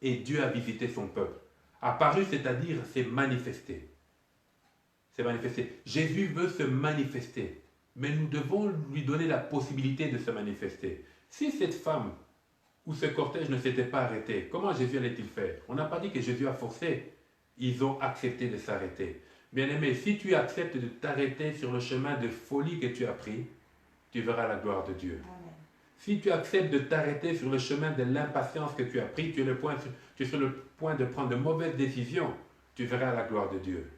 Et Dieu a visité son peuple. Apparu, c'est-à-dire s'est manifesté. C'est manifesté. Jésus veut se manifester. Mais nous devons lui donner la possibilité de se manifester. Si cette femme ou ce cortège ne s'était pas arrêté, comment Jésus allait-il faire? On n'a pas dit que Jésus a forcé. Ils ont accepté de s'arrêter. Bien-aimé, si tu acceptes de t'arrêter sur le chemin de folie que tu as pris, tu verras la gloire de Dieu. Amen. Si tu acceptes de t'arrêter sur le chemin de l'impatience que tu as pris, tu es sur le point de prendre de mauvaises décisions, tu verras la gloire de Dieu.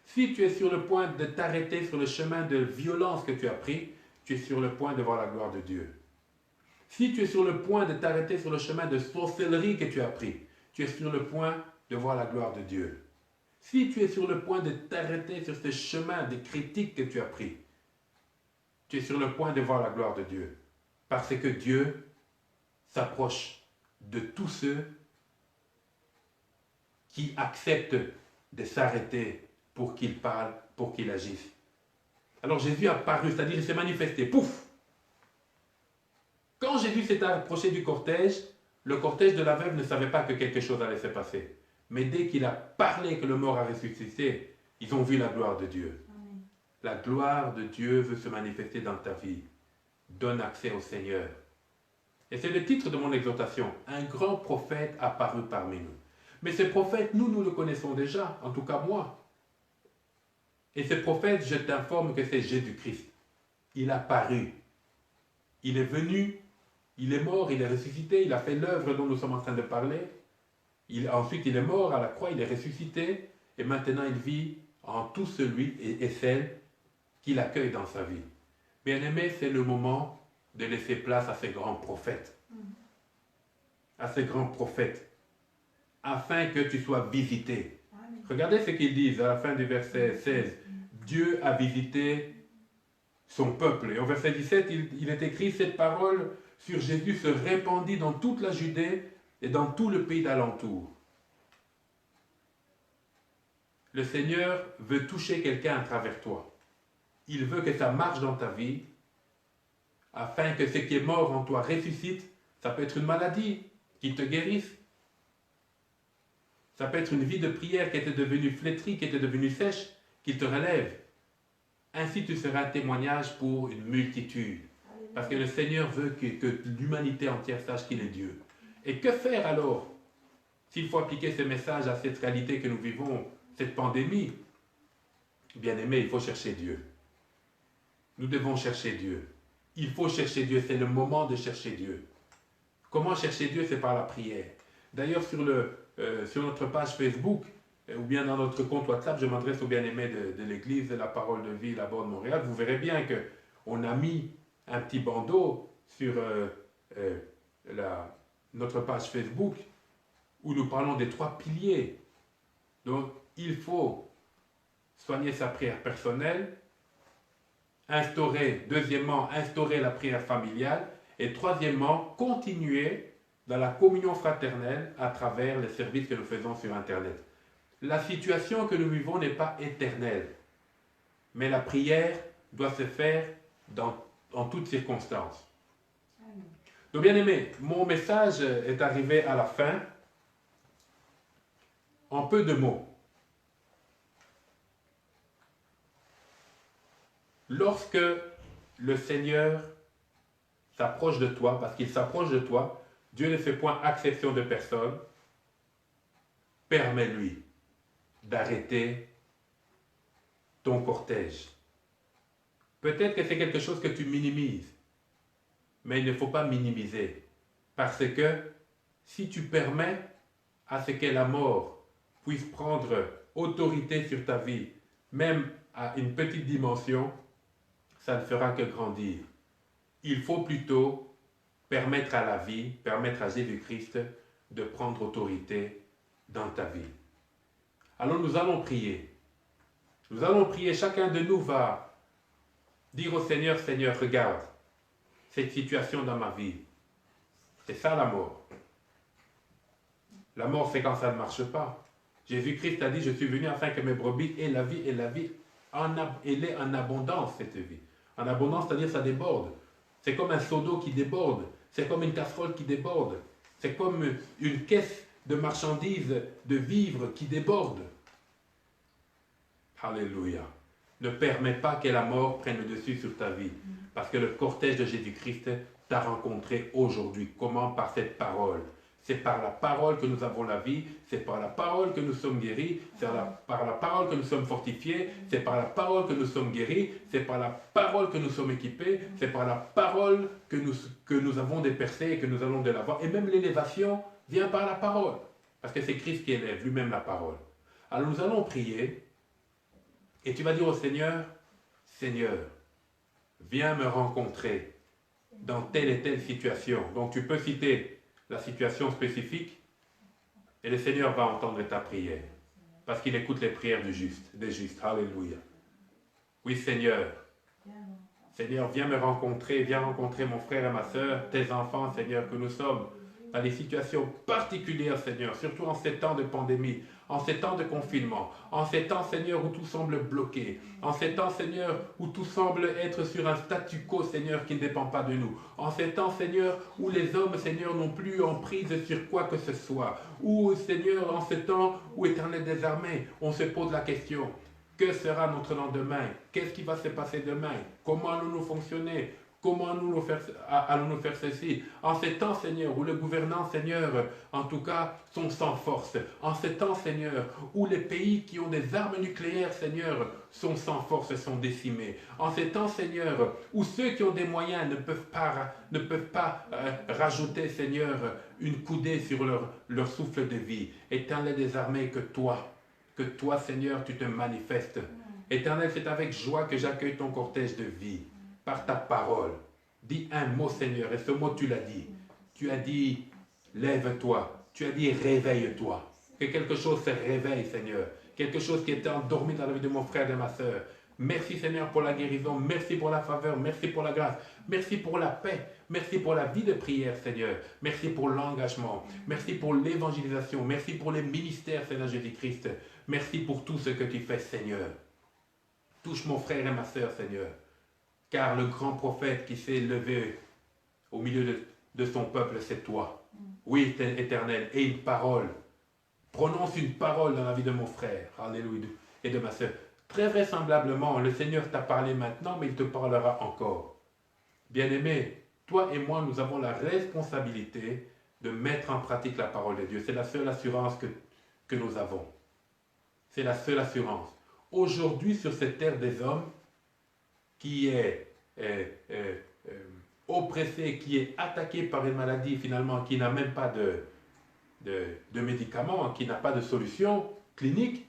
Si tu es sur le point de t'arrêter sur le chemin de violence que tu as pris, tu es sur le point de voir la gloire de Dieu. Si tu es sur le point de t'arrêter sur le chemin de sorcellerie que tu as pris, tu es sur le point de voir la gloire de Dieu. Si tu es sur le point de t'arrêter sur ce chemin de critique que tu as pris, tu es sur le point de voir la gloire de Dieu. Parce que Dieu s'approche de tous ceux qui acceptent de s'arrêter pour qu'il parle, pour qu'il agisse. Alors Jésus a paru, c'est-à-dire il s'est manifesté. Pouf! Quand Jésus s'est approché du cortège, le cortège de la veuve ne savait pas que quelque chose allait se passer. Mais dès qu'il a parlé que le mort a ressuscité, ils ont vu la gloire de Dieu. Amen. La gloire de Dieu veut se manifester dans ta vie. Donne accès au Seigneur. Et c'est le titre de mon exhortation. Un grand prophète apparu parmi nous. Mais ce prophète, nous le connaissons déjà, en tout cas moi. Et ce prophète, je t'informe que c'est Jésus-Christ. Il a paru. Il est venu, il est mort, il est ressuscité, il a fait l'œuvre dont nous sommes en train de parler. Ensuite, il est mort à la croix, il est ressuscité, et maintenant il vit en tout celui et celle qu'il accueille dans sa vie. Bien-aimé, c'est le moment de laisser place à ces grands prophètes. À ces grands prophètes, afin que tu sois visité. Regardez ce qu'ils disent à la fin du verset 16. Dieu a visité son peuple. Et au verset 17, il est écrit, cette parole sur Jésus se répandit dans toute la Judée et dans tout le pays d'alentour. Le Seigneur veut toucher quelqu'un à travers toi. Il veut que ça marche dans ta vie, afin que ce qui est mort en toi ressuscite. Ça peut être une maladie qui te guérisse. Ça peut être une vie de prière qui était devenue flétrie, qui était devenue sèche, qui te relève. Ainsi tu seras un témoignage pour une multitude. Parce que le Seigneur veut que l'humanité entière sache qu'il est Dieu. Et que faire alors s'il faut appliquer ce message à cette réalité que nous vivons, cette pandémie? Bien-aimé, il faut chercher Dieu. Nous devons chercher Dieu. Il faut chercher Dieu, c'est le moment de chercher Dieu. Comment chercher Dieu? C'est par la prière. D'ailleurs, sur notre page Facebook, ou bien dans notre compte WhatsApp, je m'adresse aux bien-aimés de l'Église de la Parole de Vie, là-bas de Montréal. Vous verrez bien qu'on a mis un petit bandeau sur notre page Facebook où nous parlons des 3 piliers. Donc, il faut soigner sa prière personnelle, deuxièmement, instaurer la prière familiale, et troisièmement, continuer dans la communion fraternelle à travers les services que nous faisons sur Internet. La situation que nous vivons n'est pas éternelle, mais la prière doit se faire en toutes circonstances. Donc, bien aimé, mon message est arrivé à la fin. En peu de mots, lorsque le Seigneur s'approche de toi, parce qu'il s'approche de toi, Dieu ne fait point exception de personne, permets-lui d'arrêter ton cortège. Peut-être que c'est quelque chose que tu minimises, mais il ne faut pas minimiser. Parce que si tu permets à ce que la mort puisse prendre autorité sur ta vie, même à une petite dimension, ça ne fera que grandir. Il faut plutôt permettre à la vie, permettre à Jésus-Christ de prendre autorité dans ta vie. Alors nous allons prier. Nous allons prier, chacun de nous va dire au Seigneur, Seigneur, regarde cette situation dans ma vie. C'est ça la mort. La mort, c'est quand ça ne marche pas. Jésus-Christ a dit, je suis venu afin que mes brebis aient la vie, et la vie, elle est en abondance, cette vie. En abondance, c'est-à-dire ça déborde. C'est comme un seau d'eau qui déborde. C'est comme une casserole qui déborde. C'est comme une caisse de marchandises, de vivres qui déborde. Alléluia. Ne permets pas que la mort prenne le dessus sur ta vie. Parce que le cortège de Jésus-Christ t'a rencontré aujourd'hui. Comment? Par cette parole. C'est par la parole que nous avons la vie, c'est par la parole que nous sommes guéris, c'est par la parole que nous sommes fortifiés, c'est par la parole que nous sommes guéris, c'est par la parole que nous sommes équipés, c'est par la parole que nous avons des percées et que nous allons de l'avant. Et même l'élévation vient par la parole. Parce que c'est Christ qui élève lui-même la parole. Alors nous allons prier et tu vas dire au Seigneur, Seigneur, viens me rencontrer dans telle et telle situation. Donc tu peux citer la situation spécifique, et le Seigneur va entendre ta prière, parce qu'il écoute les prières des justes. Alléluia. Oui, Seigneur. Seigneur, viens me rencontrer, viens rencontrer mon frère et ma soeur, tes enfants, Seigneur, que nous sommes dans des situations particulières, Seigneur, surtout en ces temps de pandémie, en ces temps de confinement, en ces temps, Seigneur, où tout semble bloqué, en ces temps, Seigneur, où tout semble être sur un statu quo, Seigneur, qui ne dépend pas de nous, en ces temps, Seigneur, où les hommes, Seigneur, n'ont plus emprise sur quoi que ce soit, ou, Seigneur, en ce temps où, Éternel des armées, on se pose la question, que sera notre lendemain? Qu'est-ce qui va se passer demain? Comment allons-nous fonctionner? Comment allons-nous faire ceci? En ces temps, Seigneur, où les gouvernants, Seigneur, en tout cas, sont sans force. En ces temps, Seigneur, où les pays qui ont des armes nucléaires, Seigneur, sont sans force, sont décimés. En ces temps, Seigneur, où ceux qui ont des moyens ne peuvent pas rajouter, Seigneur, une coudée sur leur souffle de vie. Éternel des armées, que toi, Seigneur, tu te manifestes. Éternel, c'est avec joie que j'accueille ton cortège de vie. Par ta parole. Dis un mot, Seigneur, et ce mot, tu l'as dit. Tu as dit, lève-toi. Tu as dit, réveille-toi. Que quelque chose se réveille, Seigneur. Quelque chose qui était endormi dans la vie de mon frère et de ma soeur. Merci, Seigneur, pour la guérison. Merci pour la faveur. Merci pour la grâce. Merci pour la paix. Merci pour la vie de prière, Seigneur. Merci pour l'engagement. Merci pour l'évangélisation. Merci pour les ministères, Seigneur Jésus-Christ. Merci pour tout ce que tu fais, Seigneur. Touche mon frère et ma soeur, Seigneur. Car le grand prophète qui s'est levé au milieu de son peuple, c'est toi. Oui, Éternel, et une parole. Prononce une parole dans la vie de mon frère, alléluia, et de ma soeur. Très vraisemblablement, le Seigneur t'a parlé maintenant, mais il te parlera encore. Bien-aimé, toi et moi, nous avons la responsabilité de mettre en pratique la parole de Dieu. C'est la seule assurance que nous avons. C'est la seule assurance. Aujourd'hui, sur cette terre des hommes, qui est oppressé, qui est attaqué par une maladie finalement, qui n'a même pas de médicaments, qui n'a pas de solution clinique,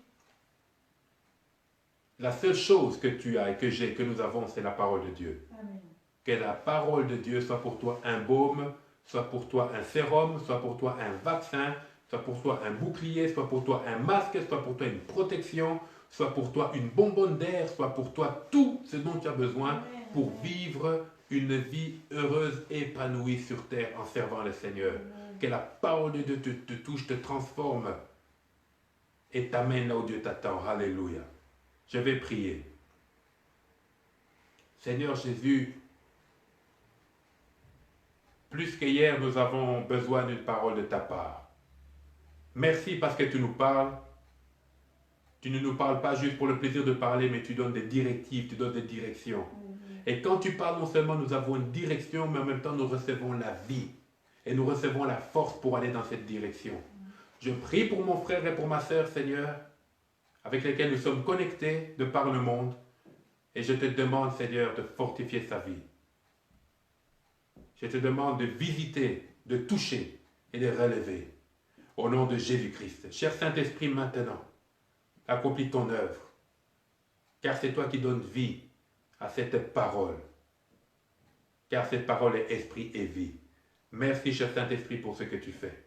la seule chose que tu as et que j'ai, que nous avons, c'est la parole de Dieu. Amen. Que la parole de Dieu soit pour toi un baume, soit pour toi un sérum, soit pour toi un vaccin, soit pour toi un bouclier, soit pour toi un masque, soit pour toi une protection, soit pour toi une bonbonne d'air, soit pour toi tout ce dont tu as besoin pour vivre une vie heureuse et épanouie sur terre en servant le Seigneur. Que la parole de Dieu te touche, te transforme et t'amène là où Dieu t'attend. Alléluia. Je vais prier. Seigneur Jésus, plus qu'hier, nous avons besoin d'une parole de ta part. Merci parce que tu nous parles. Tu ne nous parles pas juste pour le plaisir de parler, mais tu donnes des directives, tu donnes des directions. Et quand tu parles, non seulement nous avons une direction, mais en même temps nous recevons la vie. Et nous recevons la force pour aller dans cette direction. Je prie pour mon frère et pour ma sœur, Seigneur, avec lesquels nous sommes connectés de par le monde. Et je te demande, Seigneur, de fortifier sa vie. Je te demande de visiter, de toucher et de relever. Au nom de Jésus-Christ. Cher Saint-Esprit, maintenant, accomplis ton œuvre. Car c'est toi qui donnes vie à cette parole. Car cette parole est esprit et vie. Merci, cher Saint-Esprit, pour ce que tu fais.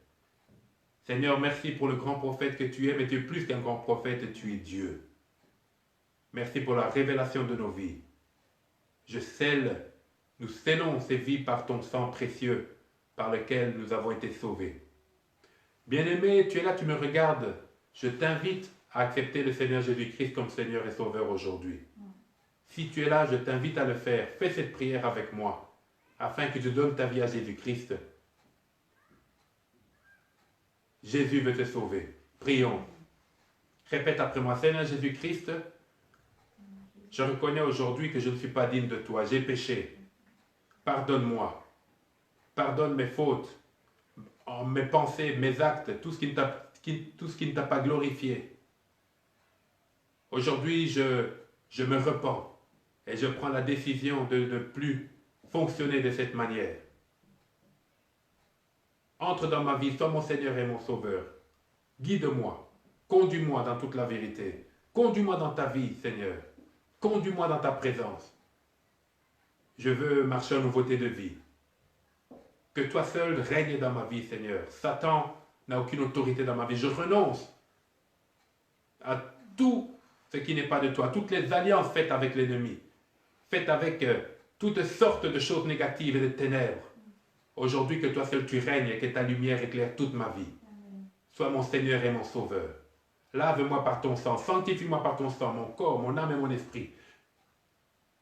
Seigneur, merci pour le grand prophète que tu es, mais tu es plus qu'un grand prophète, tu es Dieu. Merci pour la révélation de nos vies. Nous scellons ces vies par ton sang précieux, par lequel nous avons été sauvés. Bien-aimé, tu es là, tu me regardes. Je t'invite à accepter le Seigneur Jésus-Christ comme Seigneur et Sauveur aujourd'hui. Si tu es là, je t'invite à le faire. Fais cette prière avec moi, afin que tu donnes ta vie à Jésus-Christ. Jésus veut te sauver. Prions. Répète après moi, Seigneur Jésus-Christ, je reconnais aujourd'hui que je ne suis pas digne de toi. J'ai péché. Pardonne-moi. Pardonne mes fautes, mes pensées, mes actes, tout ce qui ne t'a pas glorifié. Aujourd'hui, je me repens et je prends la décision de ne plus fonctionner de cette manière. Entre dans ma vie, sois mon Seigneur et mon Sauveur. Guide-moi, conduis-moi dans toute la vérité. Conduis-moi dans ta vie, Seigneur. Conduis-moi dans ta présence. Je veux marcher en nouveauté de vie. Que toi seul règne dans ma vie, Seigneur. Satan n'a aucune autorité dans ma vie. Je renonce à tout ce qui n'est pas de toi, toutes les alliances faites avec l'ennemi, faites avec toutes sortes de choses négatives et de ténèbres. Aujourd'hui, que toi seul tu règnes et que ta lumière éclaire toute ma vie. Sois mon Seigneur et mon Sauveur. Lave-moi par ton sang, sanctifie-moi par ton sang, mon corps, mon âme et mon esprit.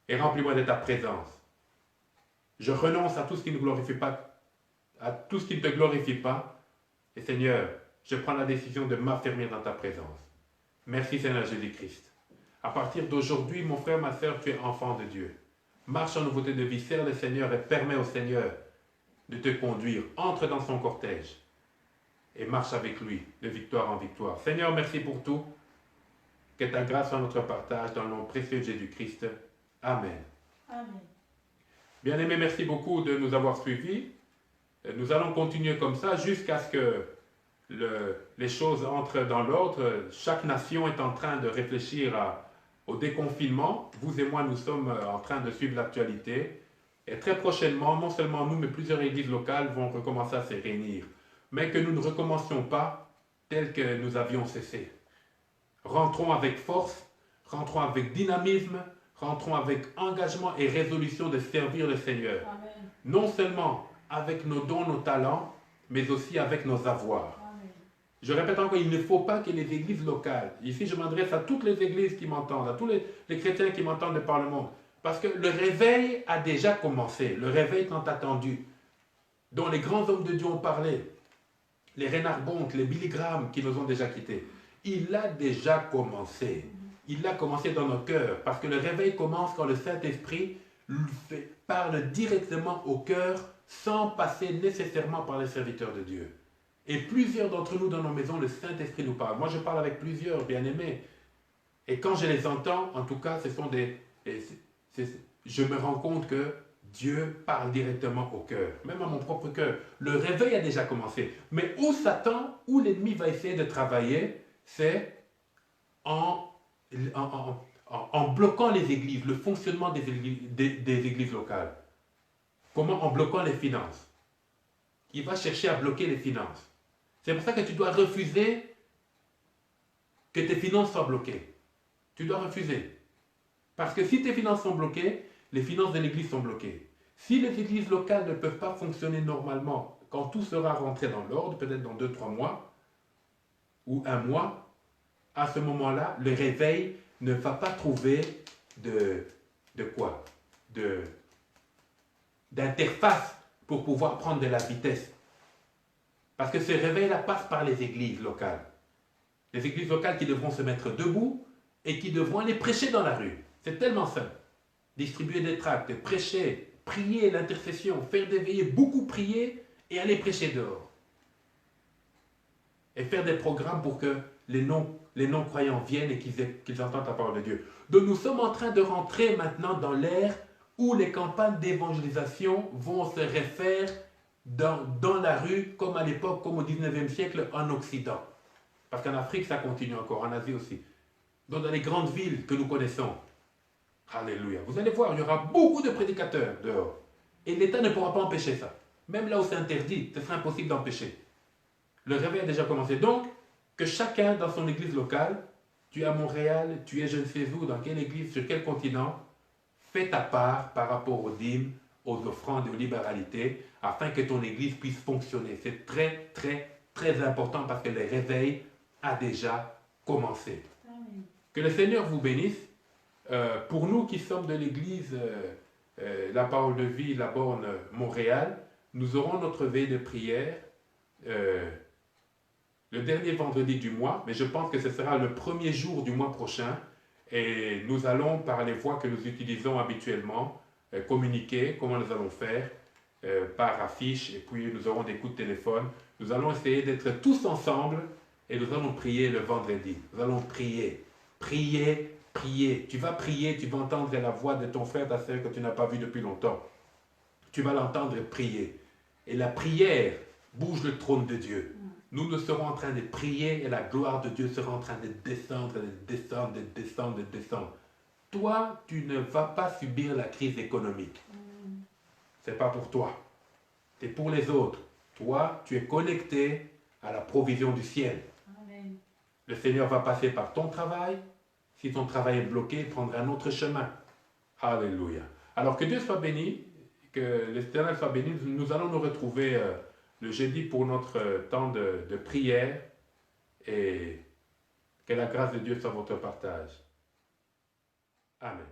Et remplis-moi de ta présence. Je renonce à tout ce qui ne glorifie pas, à tout ce qui ne te glorifie pas. Et Seigneur, je prends la décision de m'affermir dans ta présence. Merci Seigneur Jésus-Christ. À partir d'aujourd'hui, mon frère, ma soeur, tu es enfant de Dieu. Marche en nouveauté de vie, sers le Seigneur et permets au Seigneur de te conduire. Entre dans son cortège et marche avec lui de victoire en victoire. Seigneur, merci pour tout. Que ta grâce soit notre partage dans le nom précieux de Jésus-Christ. Amen. Amen. Bien-aimés, merci beaucoup de nous avoir suivis. Nous allons continuer comme ça jusqu'à ce que les choses entrent dans l'ordre. Chaque nation est en train de réfléchir au déconfinement. Vous et moi, nous sommes en train de suivre l'actualité. Et très prochainement, non seulement nous, mais plusieurs églises locales vont recommencer à se réunir. Mais que nous ne recommencions pas tel que nous avions cessé. Rentrons avec force, rentrons avec dynamisme, rentrons avec engagement et résolution de servir le Seigneur. Amen. Non seulement avec nos dons, nos talents, mais aussi avec nos avoirs. Amen. Je répète encore, il ne faut pas que les églises locales, ici je m'adresse à toutes les églises qui m'entendent, à tous les chrétiens qui m'entendent de par le monde, parce que le réveil a déjà commencé, le réveil tant attendu, dont les grands hommes de Dieu ont parlé, les Reinhard Bonk, les Billy Graham qui nous ont déjà quittés. Il a déjà commencé. Il a commencé dans nos cœurs, parce que le réveil commence quand le Saint-Esprit parle directement au cœur sans passer nécessairement par les serviteurs de Dieu. Et plusieurs d'entre nous dans nos maisons, le Saint-Esprit nous parle. Moi, je parle avec plusieurs bien-aimés. Et quand je les entends, en tout cas, je me rends compte que Dieu parle directement au cœur, même à mon propre cœur. Le réveil a déjà commencé. Mais où Satan, où l'ennemi va essayer de travailler, c'est en bloquant les églises, le fonctionnement des églises locales. Comment? En bloquant les finances. Il va chercher à bloquer les finances. C'est pour ça que tu dois refuser que tes finances soient bloquées. Tu dois refuser. Parce que si tes finances sont bloquées, les finances de l'église sont bloquées. Si les églises locales ne peuvent pas fonctionner normalement, quand tout sera rentré dans l'ordre, peut-être dans 2-3 mois, ou 1 mois, à ce moment-là, le réveil ne va pas trouver d'interface pour pouvoir prendre de la vitesse. Parce que ce réveil-là passe par les églises locales. Les églises locales qui devront se mettre debout et qui devront aller prêcher dans la rue. C'est tellement simple. Distribuer des tracts, prêcher, prier, l'intercession, faire des veillées, beaucoup prier et aller prêcher dehors. Et faire des programmes pour que les les non-croyants viennent et qu'ils entendent la parole de Dieu. Donc nous sommes en train de rentrer maintenant dans l'ère où les campagnes d'évangélisation vont se refaire dans la rue, comme à l'époque, comme au 19e siècle en Occident. Parce qu'en Afrique, ça continue encore, en Asie aussi. Donc dans les grandes villes que nous connaissons, alléluia, vous allez voir, il y aura beaucoup de prédicateurs dehors. Et l'État ne pourra pas empêcher ça. Même là où c'est interdit, ce sera impossible d'empêcher. Le réveil a déjà commencé. Donc, que chacun dans son église locale, tu es à Montréal, tu es je ne sais où, dans quelle église, sur quel continent, fais ta part par rapport aux dîmes, aux offrandes et aux libéralités, afin que ton église puisse fonctionner. C'est très, très, très important parce que le réveil a déjà commencé. Amen. Que le Seigneur vous bénisse. Pour nous qui sommes de l'église La Parole de Vie, La Borne, Montréal, nous aurons notre veille de prière le dernier vendredi du mois, mais je pense que ce sera le premier jour du mois prochain. Et nous allons, par les voies que nous utilisons habituellement, communiquer comment nous allons faire par affiche, et puis nous aurons des coups de téléphone. Nous allons essayer d'être tous ensemble et nous allons prier le vendredi. Nous allons prier, prier, prier. Tu vas prier, tu vas entendre la voix de ton frère, ta sœur que tu n'as pas vu depuis longtemps. Tu vas l'entendre prier. Et la prière bouge le trône de Dieu. Nous serons en train de prier et la gloire de Dieu sera en train de descendre, de descendre, de descendre, de descendre. Toi, tu ne vas pas subir la crise économique. Ce n'est pas pour toi. C'est pour les autres. Toi, tu es connecté à la provision du ciel. Amen. Le Seigneur va passer par ton travail. Si ton travail est bloqué, il prendra un autre chemin. Alléluia. Alors que Dieu soit béni, que l'Éternel soit béni. Nous allons nous retrouver le jeudi pour notre temps de prière et que la grâce de Dieu soit votre partage. Amen.